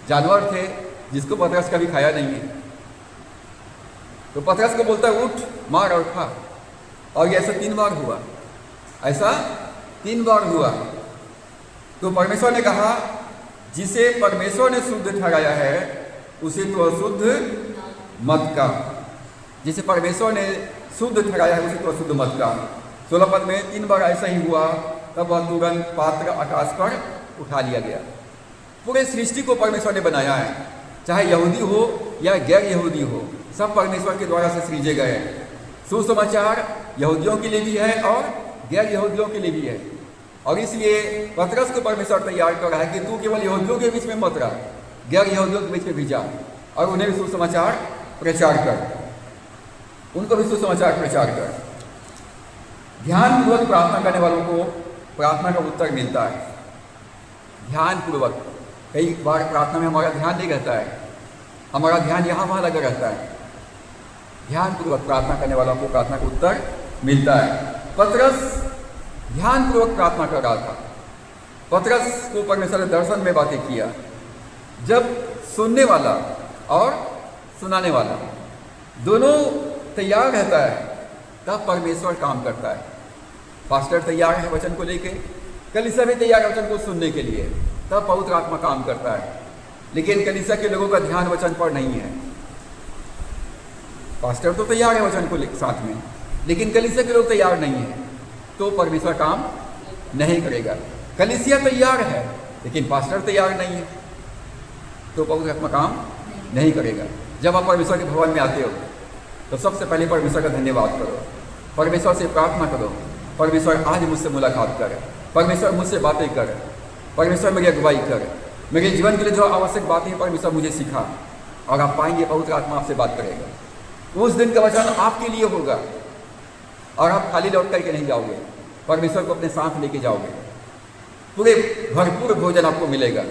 जानवर थे जिसको पतरस कभी खाया नहीं है। तो पतरस को बोलता है उठ, मार और खा। और ये ऐसा 3 बार हुआ, ऐसा 3 बार हुआ। तो परमेश्वर ने कहा जिसे परमेश्वर ने शुद्ध ठहराया है उसे तो अशुद्ध मत का। जिसे परमेश्वर ने शुद्ध ठहराया है उसे तो अशुद्ध मत का। 16 पद में 3 बार ऐसा ही हुआ। तब वह तुरंत पात्र आकाश पर उठा लिया गया। पूरे सृष्टि को परमेश्वर ने बनाया है, चाहे यहूदी हो या गैर यहूदी हो, सब परमेश्वर के द्वारा से सृजे गए। सुसमाचार यहूदियों के लिए भी है और गैर यहूदियों के लिए भी है। और इसलिए पतरस को परमेश्वर तैयार कर रहा है कि तू केवल यहूदियों के बीच में मत रह, गैर यहूदियों के बीच में भी जा और उन्हें भी सुसमाचार प्रचार कर, उनको भी सुसमाचार प्रचार कर। ध्यानपूर्वक प्रार्थना करने वालों को प्रार्थना का उत्तर मिलता है। ध्यानपूर्वक, कई बार प्रार्थना में हमारा ध्यान नहीं रहता है, हमारा ध्यान यहाँ वहाँ लगा रहता है। ध्यानपूर्वक प्रार्थना करने वालों को प्रार्थना का उत्तर मिलता है। पतरस ध्यानपूर्वक प्रार्थना कर रहा था। पतरस को परमेश्वर ने दर्शन में बातें किया। जब सुनने वाला और सुनाने वाला दोनों तैयार रहता है तब परमेश्वर काम करता है। पास्टर तैयार है वचन को लेके, कलीसिया भी तैयार है वचन को सुनने के लिए, तब पवित्र आत्मा काम करता है। लेकिन कलीसिया के लोगों का ध्यान वचन पर नहीं है। पास्टर तो तैयार है वचन को साथ में, लेकिन कलीसिया के लोग तैयार नहीं है, तो परमेश्वर काम नहीं करेगा। कलीसिया तैयार है लेकिन पास्टर तैयार नहीं है, तो पवित्र आत्मा काम नहीं करेगा। जब आप परमेश्वर के भवन में आते हो तो सबसे पहले परमेश्वर का धन्यवाद करो, परमेश्वर से प्रार्थना करो, परमेश्वर आज मुझसे मुलाकात कर, परमेश्वर मुझसे बातें कर, परमेश्वर मेरी अगुवाई कर, मेरे जीवन के लिए जो आवश्यक बातें हैं परमेश्वर मुझे सिखा। और आप पाएंगे पवित्र आत्मा आपसे बात करेगा। उस दिन का वचन आपके लिए होगा और आप खाली लौट करके नहीं जाओगे, परमेश्वर को अपने साथ लेके जाओगे। पूरे भरपूर भोजन आपको मिलेगा।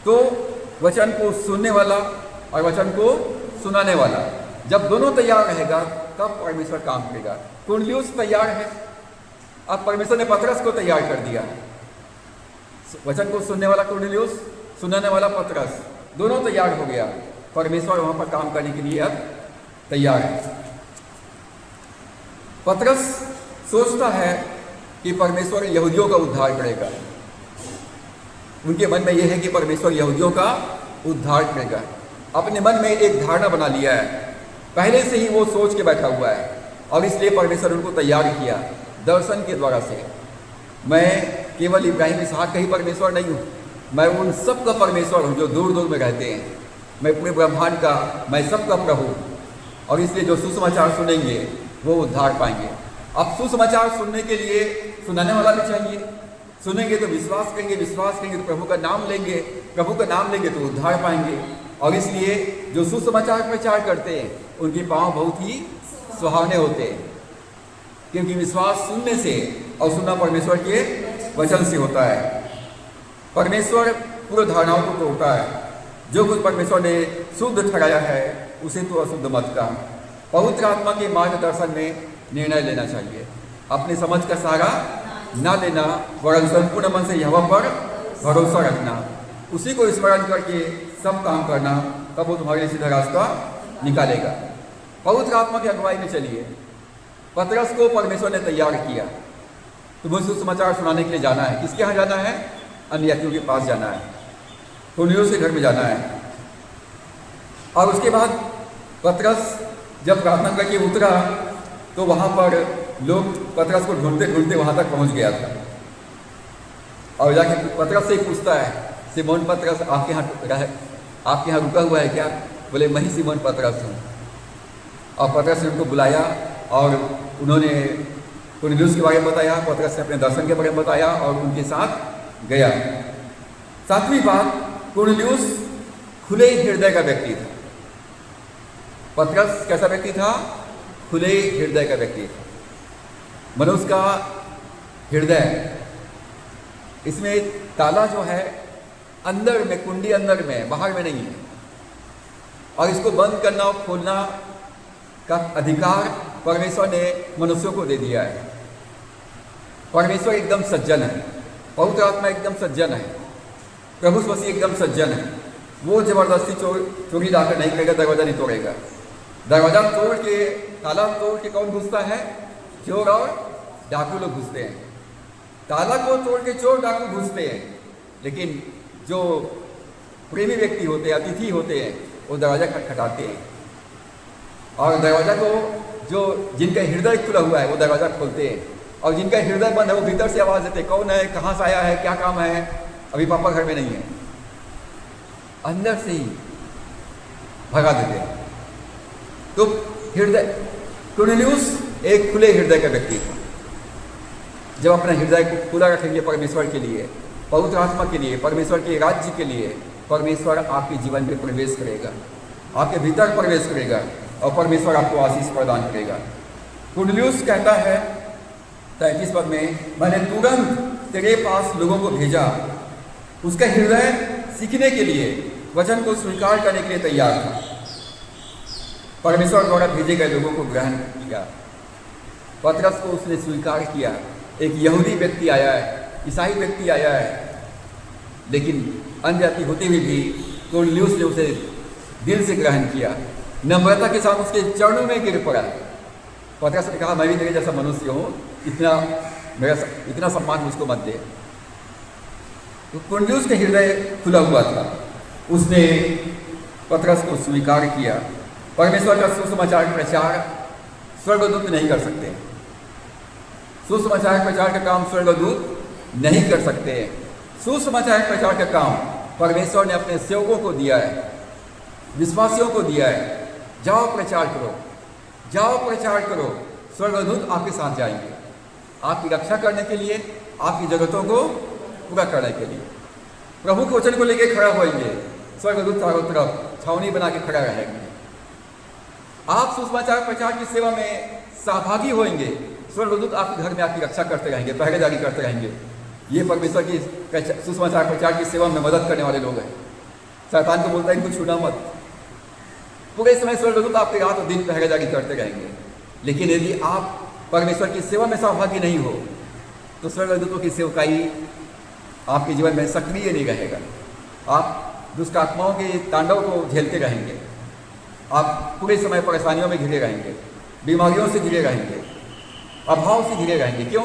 तो वचन को सुनने वाला और वचन को सुनाने वाला जब दोनों तैयार रहेगा तब परमेश्वर काम करेगा। कुरनेलियुस तैयार है, अब परमेश्वर ने पतरस को तैयार कर दिया। वचन को सुनने वाला कुरनेलियुस, सुनाने वाला पतरस, दोनों तैयार हो गया। परमेश्वर वहाँ पर काम करने के लिए अब तैयार है। पतरस सोचता है कि परमेश्वर यहूदियों का उद्धार करेगा। उनके मन में यह है कि परमेश्वर यहूदियों का उद्धार करेगा। अपने मन में एक धारणा बना लिया है, पहले से ही वो सोच के बैठा हुआ है। और इसलिए परमेश्वर उनको तैयार किया दर्शन के द्वारा से। मैं केवल इब्राहिम इसहाक का ही परमेश्वर नहीं हूँ, मैं उन सब का परमेश्वर हूँ जो दूर दूर में रहते हैं। मैं पूरे ब्रह्मांड का, मैं सबका प्रभु। और इसलिए जो सुसमाचार सुनेंगे वो उद्धार पाएंगे। अब सुसमाचार सुनने के लिए सुनाने वाला भी चाहिए। सुनेंगे तो विश्वास करेंगे, विश्वास करेंगे तो प्रभु का नाम लेंगे, प्रभु का नाम लेंगे तो उद्धार पाएंगे। और इसलिए जो सुसमाचार प्रचार करते हैं उनके पाँव बहुत ही सुहावने होते हैं, क्योंकि विश्वास सुनने से और सुनना परमेश्वर के वचन से होता है। परमेश्वर पूर्ण धारणाओं को तोड़ता है। जो कुछ परमेश्वर ने शुद्ध ठहराया है उसे तो अशुद्ध मत का। पवित्र आत्मा के मार्गदर्शन में निर्णय लेना चाहिए, अपने समझ का सहारा ना लेना, वरन संपूर्ण मन से यहोवा पर भरोसा रखना, उसी को स्मरण करके सब काम करना, तब वो तुम्हारे लिए सीधा रास्ता निकालेगा। पवित्र आत्मा की अगुवाई में चलिए। पतरस को परमेश्वर ने तैयार किया, तुम्हें सुसमाचार सुनाने के लिए जाना है। किसके यहाँ जाना है? अन्य यात्रियों के पास जाना है, कुरनेलियुस के घर में जाना है। और उसके बाद पतरस जब प्रार्थना करके उतरा तो वहाँ पर लोग पतरस को ढूंढते ढूंढते वहाँ तक पहुँच गया था। और जाके पतरस से ही पूछता है, सिमोन पतरस आपके यहाँ रुका हुआ है क्या? बोले मैं ही सिमोन पतरस हूँ। और पतरस ने उनको बुलाया और उन्होंने कुरनेलियुस के बारे में बताया, पतरस ने अपने दर्शन के बारे में बताया और उनके साथ गया। सातवीं बात, कुरनेलियुस खुले हृदय का व्यक्ति था। पतरस कैसा व्यक्ति था? खुले हृदय का व्यक्ति था। मनुष्य का हृदय, इसमें ताला जो है अंदर में, कुंडी अंदर में, बाहर में नहीं है। और इसको बंद करना और खोलना का अधिकार परमेश्वर ने मनुष्यों को दे दिया है। परमेश्वर एकदम सज्जन है, पवित्र आत्मा एकदम सज्जन है, प्रभु मसीह एकदम सज्जन है। वो जबरदस्ती चोरी लाकर नहीं करेगा, दरवाजा नहीं तोड़ेगा। दरवाजा तोड़ के, ताला तोड़ के कौन घुसता है? चोर और डाकू लोग घुसते हैं। ताला को तोड़ के चोर डाकू घुसते हैं, लेकिन जो प्रेमी व्यक्ति होते हैं, अतिथि होते हैं, वो दरवाजा खटखटाते हैं। और दरवाजा को जो जिनका हृदय खुला हुआ है वो दरवाजा खोलते हैं, और जिनका हृदय बंद है वो भीतर से आवाज़ देते, कौन है, कहाँ से आया है, क्या काम है, अभी पापा घर में नहीं है, अंदर से ही भगा देते हैं। तो हृदय, कुरनेलियुस एक खुले हृदय का व्यक्ति था। जब अपना हृदय को खुला रखेंगे परमेश्वर के लिए, पवित्र आत्मा के लिए, परमेश्वर के राज्य के लिए, परमेश्वर आपके जीवन में प्रवेश करेगा, आपके भीतर प्रवेश करेगा और परमेश्वर आपको आशीष प्रदान करेगा। कुरनेलियुस कहता है 33 पद में, मैंने तुरंत तेरे पास लोगों को भेजा। उसका हृदय सीखने के लिए, वचन को स्वीकार करने के लिए तैयार था। परमेश्वर द्वारा भेजे गए लोगों को ग्रहण किया। पतरस को उसने स्वीकार किया। एक यहूदी व्यक्ति आया है, ईसाई व्यक्ति आया है, लेकिन अन्य जाति होते हुए भी कुरनेलियुस ने उसे दिल से ग्रहण किया, नम्रता के साथ उसके चरणों में गिर पड़ा। पतरस ने कहा, मैं भी तेरे जैसा मनुष्य हूँ, इतना सम्मान मुझको मत दे। तो कुरनेलियुस का हृदय खुला हुआ था, उसने पतरस को स्वीकार किया। परमेश्वर का सुसमाचार प्रचार स्वर्गदूत नहीं कर सकते। सुसमाचार प्रचार का काम स्वर्गदूत नहीं कर सकते। सुसमाचार प्रचार का काम परमेश्वर ने अपने सेवकों को दिया है, विश्वासियों को दिया है। जाओ प्रचार करो, जाओ प्रचार करो। स्वर्गदूत आपके साथ जाएंगे, आपकी रक्षा करने के लिए, आपकी जरूरतों को पूरा करने के लिए। प्रभु के वचन को लेकर खड़ा होएंगे, स्वर्गदूत चारों तरफ छावनी बना के खड़ा रहेंगे। आप सुसमाचार प्रचार की सेवा में सहभागी होंगे, स्वर्गदूत आपके घर में आपकी रक्षा करते रहेंगे, पहरेदारी करते रहेंगे। ये परमेश्वर की सुसमाचार प्रचार की सेवा में मदद करने वाले लोग हैं। शैतान को बोलता है इनको छूना मत। पूरे समय स्वर्गदूत आपके रात और दिन पहरेदारी करते रहेंगे। लेकिन यदि आप परमेश्वर की सेवा में सहभागी नहीं हो तो स्वर्गदूतों की सेवकाई आपके जीवन में सक्रिय नहीं रहेगा। आप दुष्ट आत्माओं के तांडव को झेलते रहेंगे, आप पूरे समय परेशानियों में घिरे रहेंगे, बीमारियों से घिरे रहेंगे, अभाव से घिरे रहेंगे। क्यों?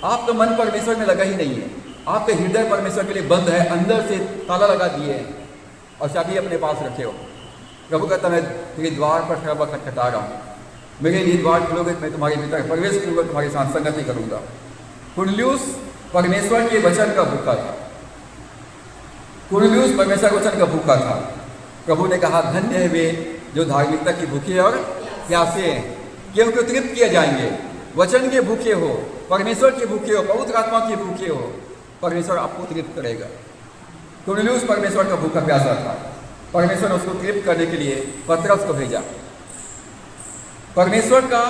आपका मन परमेश्वर में लगा ही नहीं है, आपका हृदय परमेश्वर के लिए बंद है, अंदर से ताला लगा दिए हैं और चाबी अपने पास रखे हो। प्रभु कहता मैं तेरे द्वार पर खड़ा खटखटा रहा हूँ, मेरे लिए द्वार खोलोगे मैं तुम्हारे भीतर प्रवेश करूँगा, तुम्हारे साथ संगति करूँगा। कुरनेलियुस परमेश्वर के वचन का भूखा था। कुरनेलियुस परमेश्वर के वचन का भूखा था। प्रभु ने कहा धन्य है वे जो धार्मिकता की भूखे और प्यासे हैं, क्योंकि तृप्त किए जाएंगे। वचन के भूखे हो, परमेश्वर के भूखे हो, पवित्र आत्मा के भूखे हो, परमेश्वर आपको तृप्त करेगा। कुरनेलियुस परमेश्वर का भूखा प्यासा था। परमेश्वर ने उसको तृप्त करने के लिए पतरस को भेजा। परमेश्वर का,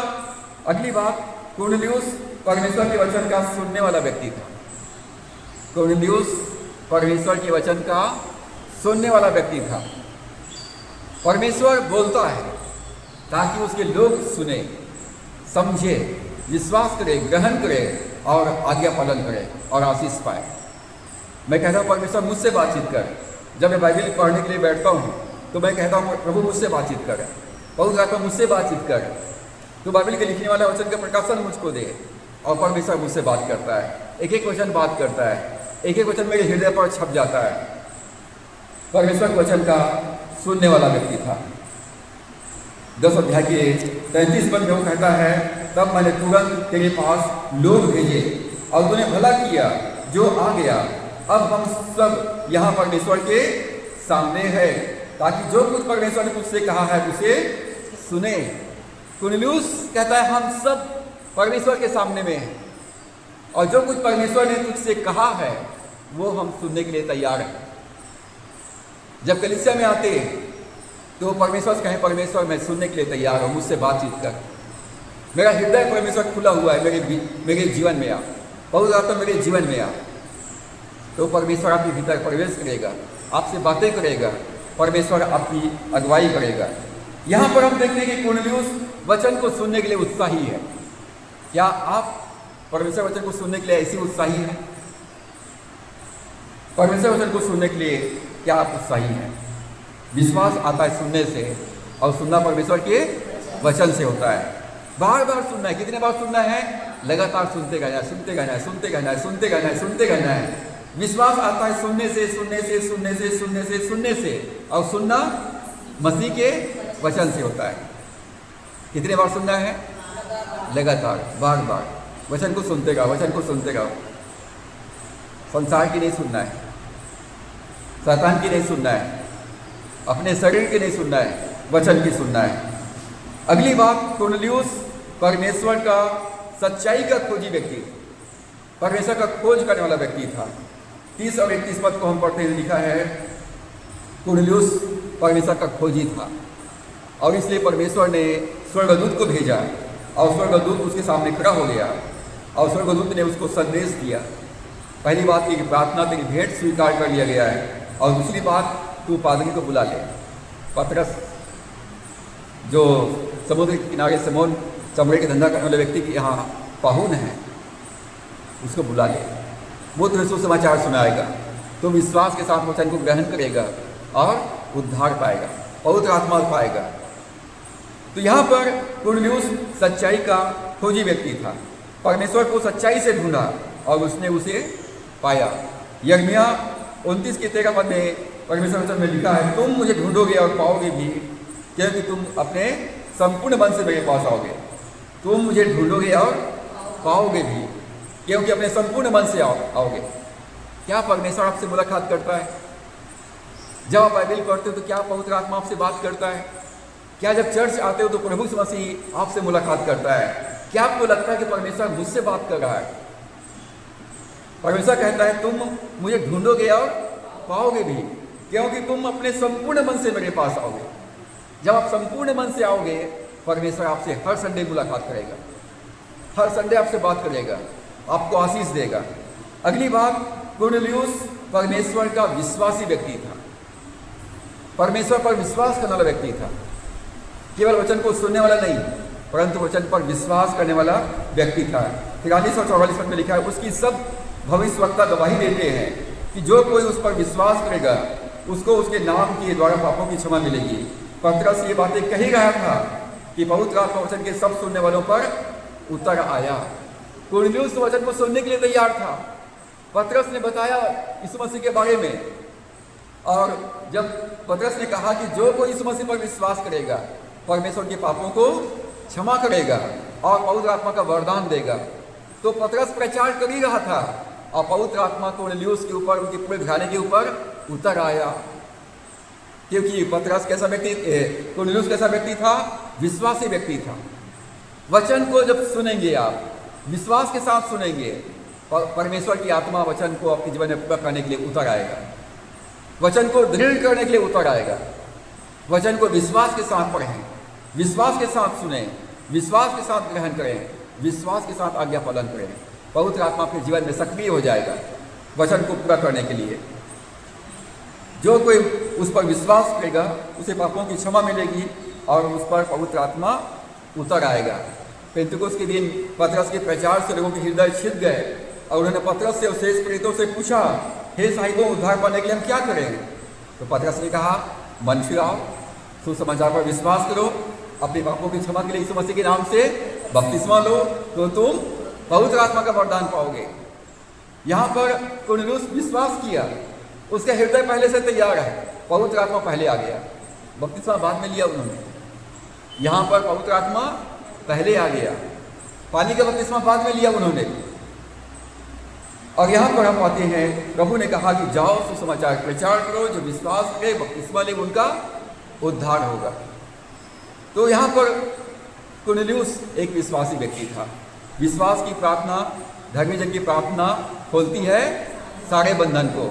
अगली बात, कुरनेलियुस परमेश्वर के वचन का सुनने वाला व्यक्ति था। कुरनेलियुस परमेश्वर के वचन का सुनने वाला व्यक्ति था। परमेश्वर बोलता है ताकि उसके लोग सुने, समझे, विश्वास करे, ग्रहण करे और आज्ञा पालन करे और आशीष पाए। मैं कहता हूँ परमेश्वर मुझसे बातचीत कर। जब मैं बाइबल पढ़ने के लिए बैठता हूँ तो मैं कहता हूँ प्रभु मुझसे बातचीत कर, पवित्र आत्मा मुझसे बातचीत कर, तो बाइबल के लिखने वाला वचन का प्रकाशन मुझको दे। और परमेश्वर मुझसे बात करता है, एक एक वचन बात करता है, एक एक वचन मेरे हृदय पर छप जाता है। परमेश्वर के वचन का सुनने वाला व्यक्ति था। 10 अध्याय के 33 पद में वो कहता है तब मैंने तुरंत तेरे पास लोग भेजे और तूने भला किया जो आ गया, अब हम सब यहाँ परमेश्वर के सामने है, ताकि जो कुछ परमेश्वर ने तुझसे कहा है उसे सुने। कुरनेलियुस कहता है हम सब परमेश्वर के सामने में हैं, और जो कुछ परमेश्वर ने तुझसे कहा है वो हम सुनने के लिए तैयार हैं। जब कलीसिया में आते तो परमेश्वर से कहें, परमेश्वर मैं सुनने के लिए तैयार हूँ, मुझसे बातचीत कर। मेरा हृदय परमेश्वर खुला हुआ है, मेरे जीवन में आ, बहुत ज़्यादा मेरे जीवन में आ। तो परमेश्वर आपके भीतर प्रवेश करेगा, आपसे बातें करेगा, परमेश्वर आपकी अगुवाई करेगा। यहाँ पर हम देखते हैं कि कुरनेलियुस वचन को सुनने के लिए उत्साही है। क्या आप परमेश्वर वचन को सुनने के लिए ऐसी उत्साही हैं? परमेश्वर वचन को सुनने के लिए क्या आप उत्साही हैं? विश्वास आता है सुनने से, और सुनना परमेश्वर के वचन से होता है। बार बार सुनना है। कितने बार सुनना है? लगातार सुनते रहना है, सुनते रहना है, सुनते रहना है, सुनते रहना है, सुनते रहना है। विश्वास आता है सुनने से, सुनने से, सुनने से, सुनने से, सुनने से, और सुनना मसीह के वचन से होता है। कितने बार सुनना है? लगातार, बार बार वचन को सुनते रहो, वचन को सुनते रहो। संसार की नहीं सुनना है, शैतान की नहीं सुनना है, अपने शरीर की नहीं सुनना है, वचन की सुनना है। अगली बात, कुरनेलियुस परमेश्वर का सच्चाई का खोजी व्यक्ति, परमेश्वर का खोज करने वाला व्यक्ति था। 30 और 31 पद को हम पढ़ते हुए लिखा है, कुरनेलियुस परमेश्वर का खोजी था, और इसलिए परमेश्वर ने स्वर्गदूत को भेजा, और स्वर्गदूत उसके सामने खड़ा हो गया, और स्वर्गदूत ने उसको संदेश दिया। पहली बात की प्रार्थना, तेरी भेंट स्वीकार कर लिया गया है, और दूसरी बात, तू पादरी को बुला ले। पतरस जो समुद्र के किनारे समोन चमड़े के धंधा करने वाले व्यक्ति की यहाँ पाहुन है, उसको बुला ले। वो तुम्हें सुसमाचार सुनाएगा, तुम विश्वास के साथ वचन को ग्रहण करेगा और उद्धार पाएगा, पवित्र आत्मा पाएगा। तो यहाँ पर कुरनेलियुस सच्चाई का खोजी व्यक्ति था। परमेश्वर को सच्चाई से ढूंढा और उसने उसे पाया। यिर्मयाह 29 के 13 पद में परमेश्वर वचन में लिखा है, तुम मुझे ढूंढोगे और पाओगे भी, क्योंकि तुम अपने संपूर्ण मन से मेरे पास आओगे। तुम मुझे ढूंढोगे और पाओगे भी, क्योंकि अपने संपूर्ण मन से आओगे। क्या परमेश्वर आपसे मुलाकात करता है? जब आप बाइबल पढ़ते हो तो क्या पवित्र आत्मा आपसे बात करता है? क्या जब चर्च आते हो तो प्रभु यीशु मसीह आपसे मुलाकात करता है? क्या आपको लगता है कि परमेश्वर मुझसे बात कर रहा है? परमेश्वर कहता है, तुम मुझे ढूंढोगे और पाओगे भी, क्योंकि तुम अपने संपूर्ण मन से मेरे पास आओगे। जब आप संपूर्ण मन से आओगे, परमेश्वर आपसे हर संडे मुलाकात करेगा, हर संडे आपसे बात करेगा, आपको आशीष देगा। अगली बात, कुरनेलियुस परमेश्वर का विश्वासी व्यक्ति था, परमेश्वर पर विश्वास करने वाला व्यक्ति था। केवल वचन को सुनने वाला नहीं, परंतु वचन पर विश्वास करने वाला व्यक्ति था। 43 और 44 पद में लिखा है, उसकी सब भविष्यवक्ता गवाही देते हैं कि जो कोई उस पर विश्वास करेगा उसको उसके नाम के द्वारा पापों की क्षमा मिलेगी। पतरस ये बातें कही रहा था कि पवित्र आत्मा वचन के सब सुनने वालों पर उतर आया। कुरनेलियुस वचन को सुनने के लिए तैयार था। पतरस ने बताया यीशु मसीह के बारे में, और जब पतरस ने कहा कि जो कोई यीशु मसीह पर विश्वास करेगा परमेश्वर के पापों को क्षमा करेगा और पवित्र आत्मा का वरदान देगा, तो पतरस प्रचार कर ही रहा था, और पवित्र आत्मा कुरनेलियुस के ऊपर, उनके पूरे घराने के ऊपर उतर आया। क्योंकि पतरस कैसा व्यक्ति, कुरनेलियुस कैसा व्यक्ति था? विश्वासी व्यक्ति था। वचन को जब सुनेंगे आप, विश्वास के साथ सुनेंगे, परमेश्वर की आत्मा वचन को आपके जीवन में पूरा करने के लिए उतर आएगा, वचन को दृढ़ करने के लिए उतर आएगा। वचन को विश्वास के साथ पढ़ें, विश्वास के साथ सुने, विश्वास के साथ ग्रहण करें, विश्वास के साथ आज्ञा पालन करें। पवित्र आत्मा आपके जीवन में सक्रिय हो जाएगा वचन को पूरा करने के लिए। जो कोई उस पर विश्वास करेगा उसे पापों की क्षमा मिलेगी और उस पर पवित्र आत्मा उतर आएगा। पेंतुकोस के दिन पतरस के प्रचार से लोगों के हृदय छिद गए, और उन्होंने पतरस से और शेष प्रेरितों से पूछा, हे साहिबों, उद्धार पाने के लिए हम क्या करें? तो पतरस ने कहा, मन फिराओ, सुसमाचार पर विश्वास करो, अपने पापों की क्षमा के लिए यीशु मसीह के नाम से बपतिस्मा लो, तो तुम पवित्र आत्मा का वरदान पाओगे। यहाँ पर कुरनेलियुस विश्वास किया, उसका हृदय पहले से तैयार है, पवित्र आत्मा पहले आ गया, बपतिस्मा बाद में लिया उन्होंने। यहाँ पर पवित्र आत्मा पहले आ गया, पानी का बपतिस्मा बाद में लिया उन्होंने। और यहाँ पर हम पाते हैं प्रभु ने कहा कि जाओ सुसमाचार प्रचार करो, जो विश्वास करे बपतिस्मा ले उनका उद्धार होगा। तो यहाँ पर कुरनेलियुस एक विश्वासी व्यक्ति था। विश्वास की प्रार्थना, धर्मी जन की प्रार्थना खोलती है सारे बंधन को।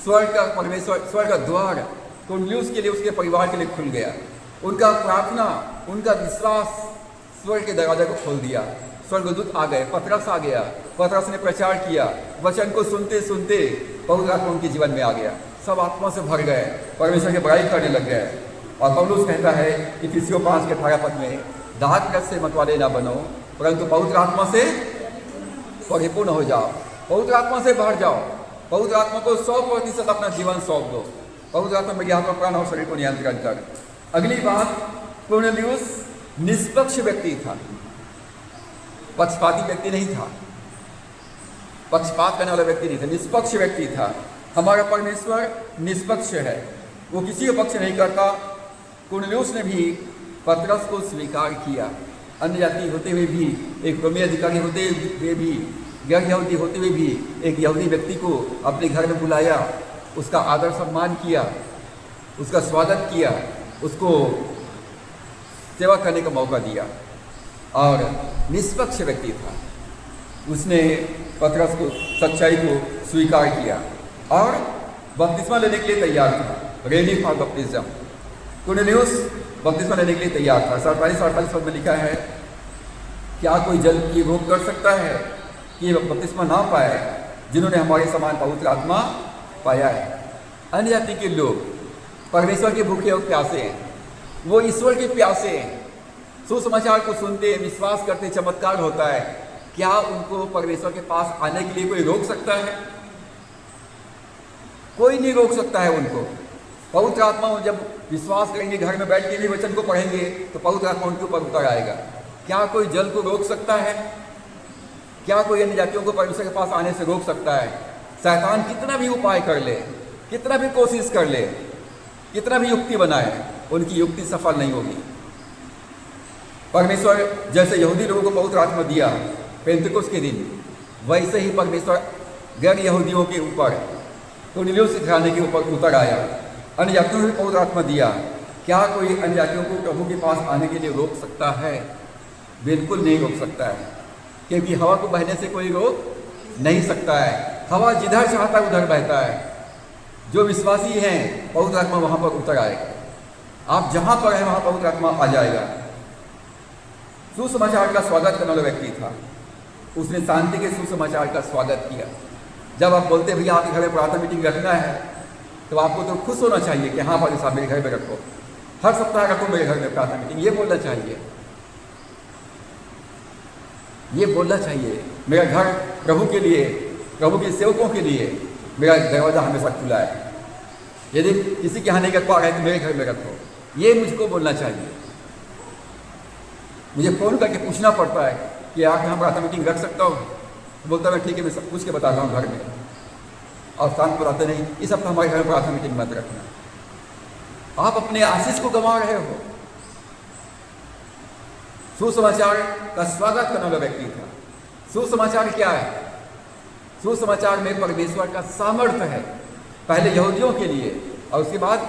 स्वर्ग का परमेश्वर, स्वर्ग का द्वार कुरनेलियुस के लिए, उसके परिवार के लिए खुल गया। उनका प्रार्थना, उनका विश्वास स्वर्ग के दरवाजे को खोल दिया। स्वर्गदूत आ गए, पतरस आ गया, पतरस ने प्रचार किया, वचन को सुनते सुनते पवित्र आत्मा उनके जीवन में आ गया। सब आत्मा से भर गए, परमेश्वर की बड़ाई करने लग गए। और पौलुस कहता है कि इफिसियों 5:18 में, दाख रस से मतवाले ना बनो, परंतु पवित्र आत्मा से परिपूर्ण हो जाओ। पवित्र आत्मा से भर जाओ। पवित्र आत्मा को 100% अपना जीवन सौंप दो। पवित्र आत्मा में आत्मा, प्राण और शरीर को नियंत्रण कर। अगली बात, कुरनेलियुस निष्पक्ष व्यक्ति था, पक्षपाती व्यक्ति नहीं था, पक्षपात करने वाला व्यक्ति नहीं था, निष्पक्ष व्यक्ति था। हमारा परमेश्वर निष्पक्ष है, वो किसी का पक्ष नहीं करता। कुरनेलियुस ने भी पतरस को स्वीकार किया, अन्य जाति होते हुए भी, एक रोमी अधिकारी होते हुए भी, गैर यहूदी होते हुए भी एक यहूदी व्यक्ति को अपने घर में बुलाया, उसका आदर सम्मान किया, उसका स्वागत किया, उसको सेवा करने का मौका दिया और निष्पक्ष व्यक्ति था। उसने पतरस को, सच्चाई को स्वीकार किया और बपतिस्मा लेने के लिए तैयार था। Ready for बपटिज्म। कुरनेलियुस बपतिस्मा लेने के लिए तैयार था। 47-48 पद में लिखा है, क्या कोई जल की रोक कर सकता है कि बपतिस्मा ना पाए जिन्होंने हमारे समान पवित्र आत्मा पाया है। अन्य जाति के लोग परमेश्वर के भूखे और प्यासे हैं, वो ईश्वर के प्यासे हैं, सुसमाचार को सुनते, विश्वास करते, चमत्कार होता है। क्या उनको परमेश्वर के पास आने के लिए कोई रोक सकता है? कोई नहीं रोक सकता है उनको। पवित्र आत्मा जब विश्वास करेंगे, घर में बैठ के भी वचन को पढ़ेंगे, तो पवित्र आत्मा उनके ऊपर उतर आएगा। क्या कोई जल को रोक सकता है? क्या कोई अन्य जातियों को परमेश्वर के पास आने से रोक सकता है? शैतान कितना भी उपाय कर ले, कितना भी कोशिश कर ले, कितना भी युक्ति बनाए, उनकी युक्ति सफल नहीं होगी। परमेश्वर जैसे यहूदी लोगों को पवित्र आत्मा दिया पेंतिकुस्त के दिन, वैसे ही परमेश्वर गैर यहूदियों के ऊपर, कुरनेलियुस के घराने के ऊपर उतर आया। अन्य जातियों को भी पवित्र आत्मा दिया। क्या कोई अन्य जातियों को प्रभु के पास आने के लिए रोक सकता है? बिल्कुल नहीं रोक सकता है, क्योंकि हवा को बहने से कोई रोक नहीं सकता है। हवा जिधर चाहता है उधर बहता है। जो विश्वासी हैं, पवित्र आत्मा वहाँ पर उतर आएगा। आप जहाँ पर हैं वहाँ पवित्र आत्मा आ जाएगा। सुसमाचार का स्वागत करने वाला व्यक्ति था। उसने शांति के सुसमाचार का स्वागत किया। जब आप बोलते भैया आपके घर में प्रार्थना मीटिंग रखना है, तो आपको तो खुश होना चाहिए कि हाँ भाई साहब मेरे घर में रखो, हर सप्ताह रखो मेरे घर में प्रार्थना मीटिंग, ये बोलना चाहिए। ये बोलना चाहिए, मेरा घर प्रभु के लिए, प्रभु के सेवकों के लिए मेरा दरवाज़ा हमेशा खुला है। यदि किसी के यहाँ नहीं रख पा रहे तो मेरे घर में रखो, ये मुझको बोलना चाहिए। मुझे फ़ोन करके पूछना पड़ता है कि आप यहाँ प्रार्थना मीटिंग रख सकता हो, बोलता मैं ठीक है, मैं सब पूछ के बताता हूँ घर में, और शांत बताते नहीं इस हफ्ते हमारे घर में प्रार्थना मीटिंग मत रखना। आप अपने आशीष को गंवा रहे हो। सुसमाचार का स्वागत करने वाला व्यक्ति था। सुसमाचार क्या है? सुसमाचार में परमेश्वर का सामर्थ्य है, पहले यहूदियों के लिए और उसके बाद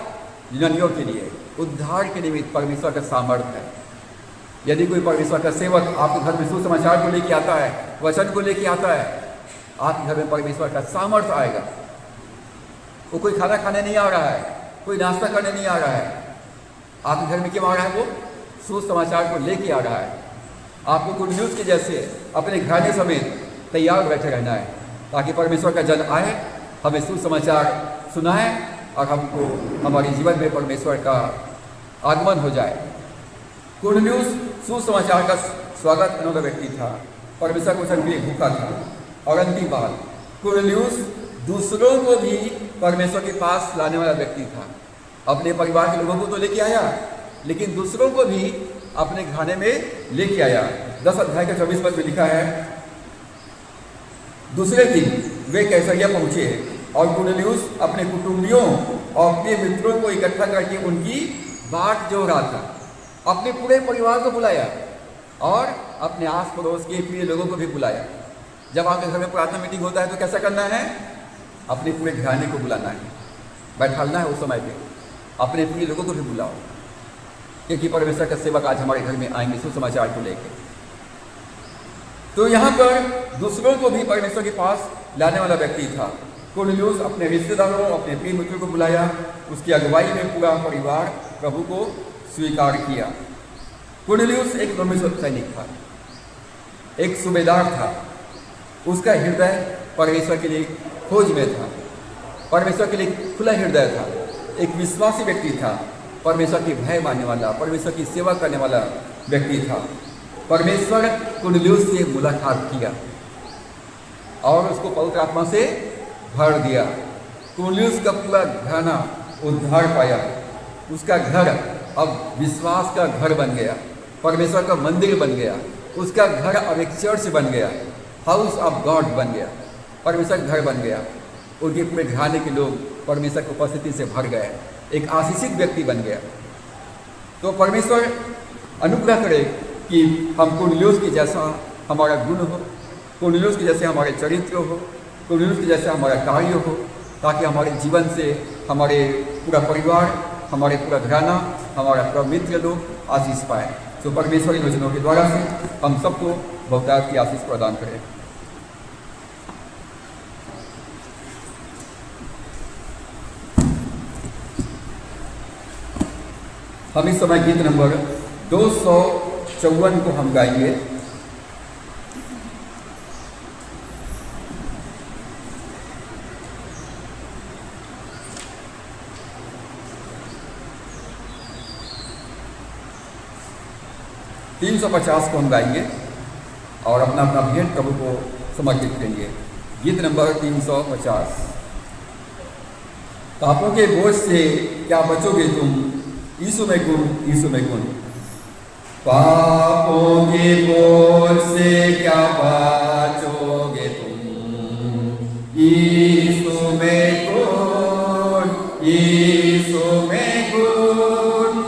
यूनानियों के लिए। उद्धार के निमित्त परमेश्वर का सामर्थ्य है। यदि कोई परमेश्वर का सेवक आपके घर में सुसमाचार को लेके आता है, वचन को लेके आता है, आपके घर में परमेश्वर का सामर्थ्य आएगा। वो कोई खाना खाने नहीं आ रहा है, कोई नाश्ता करने नहीं आ रहा है, आपके घर में क्यों आ रहा है? वो सुसमाचार को लेके आ रहा है। आपको कुरनेलियुस के जैसे अपने घराने समेत तैयार बैठे रहना है, ताकि परमेश्वर का जन आए, हमें सुसमाचार सुनाए और हमको हमारे जीवन में परमेश्वर का आगमन हो जाए। कुरनेलियुस सुसमाचार का स्वागत करने वाला व्यक्ति था, परमेश्वर को वचन के लिए भूखा था। और अंतिम बात, कुरनेलियुस दूसरों को भी परमेश्वर के पास लाने वाला व्यक्ति था। अपने परिवार के लोगों को तो लेके आया, लेकिन दूसरों को भी अपने घराने में लेके आया। 10 अध्याय के 24 पद में लिखा है, दूसरे दिन वे कैसरिया पहुँचे और कुरनेलियुस अपने कुटुंबियों और अपने मित्रों को इकट्ठा करके उनकी बाट जो रहा था। अपने पूरे परिवार को बुलाया और अपने आस पड़ोस के प्रिय लोगों को भी बुलाया। जब आपके घर में प्रार्थना मीटिंग होता है तो कैसा करना है? अपने पूरे घराने को बुलाना है, बैठालना है उस समय पे, अपने पूरे लोगों को भी बुलाओ, क्योंकि परमेश्वर का सेवक आज हमारे घर में आएंगे सुसमाचार को लेकर। तो यहाँ पर दूसरों को भी परमेश्वर के पास लाने वाला व्यक्ति था। कुरनेलियुस अपने रिश्तेदारों, अपने प्रिय मित्रों को बुलाया, उसकी अगुवाई में पूरा परिवार प्रभु को स्वीकार किया। कुरनेलियुस एक रोमी सैनिक था, एक सूबेदार था। उसका हृदय परमेश्वर के लिए खोज में था, परमेश्वर के लिए खुला हृदय था, एक विश्वासी व्यक्ति था, परमेश्वर की भय मानने वाला, परमेश्वर की सेवा करने वाला व्यक्ति था। परमेश्वर कुरनेलियुस से मुलाकात किया और उसको पवित्र आत्मा से भर दिया। कुरनेलियुस का पूरा घराना उद्धार पाया, उसका घर अब विश्वास का घर बन गया, परमेश्वर का मंदिर बन गया, उसका घर अब एक चर्च बन गया, हाउस ऑफ गॉड बन गया, परमेश्वर का घर बन गया। उनके पूरे घराने के लोग परमेश्वर की उपस्थिति से भर गए, एक आशीषित व्यक्ति बन गया। तो परमेश्वर अनुग्रह करे कि हम कुरनेलियुस के जैसा हमारा गुण हो, कुरनेलियुस के जैसे हमारे चरित्र हो, कुरनेलियुस के जैसे हमारा कार्य हो, ताकि हमारे जीवन से हमारे पूरा परिवार, हमारे पूरा घराना, हमारा पूरा मित्र लोग आशीष पाए। तो परमेश्वर इन वचनों के द्वारा से हम सबको बहुतायत की आशीष प्रदान करें। हम इस समय गीत नंबर 254 को हम गाएंगे। तीन 350 को हम गाएंगे और अपना अपना भेंट प्रभु को समर्पित करेंगे। गीत नंबर 350। पापों के बोझ से क्या बचोगे तुम, यीशु में गुण, यीशु में गुण। पापों के बोझ से क्या बचोगे तुम, यीशु में गुण, यीशु में गुण।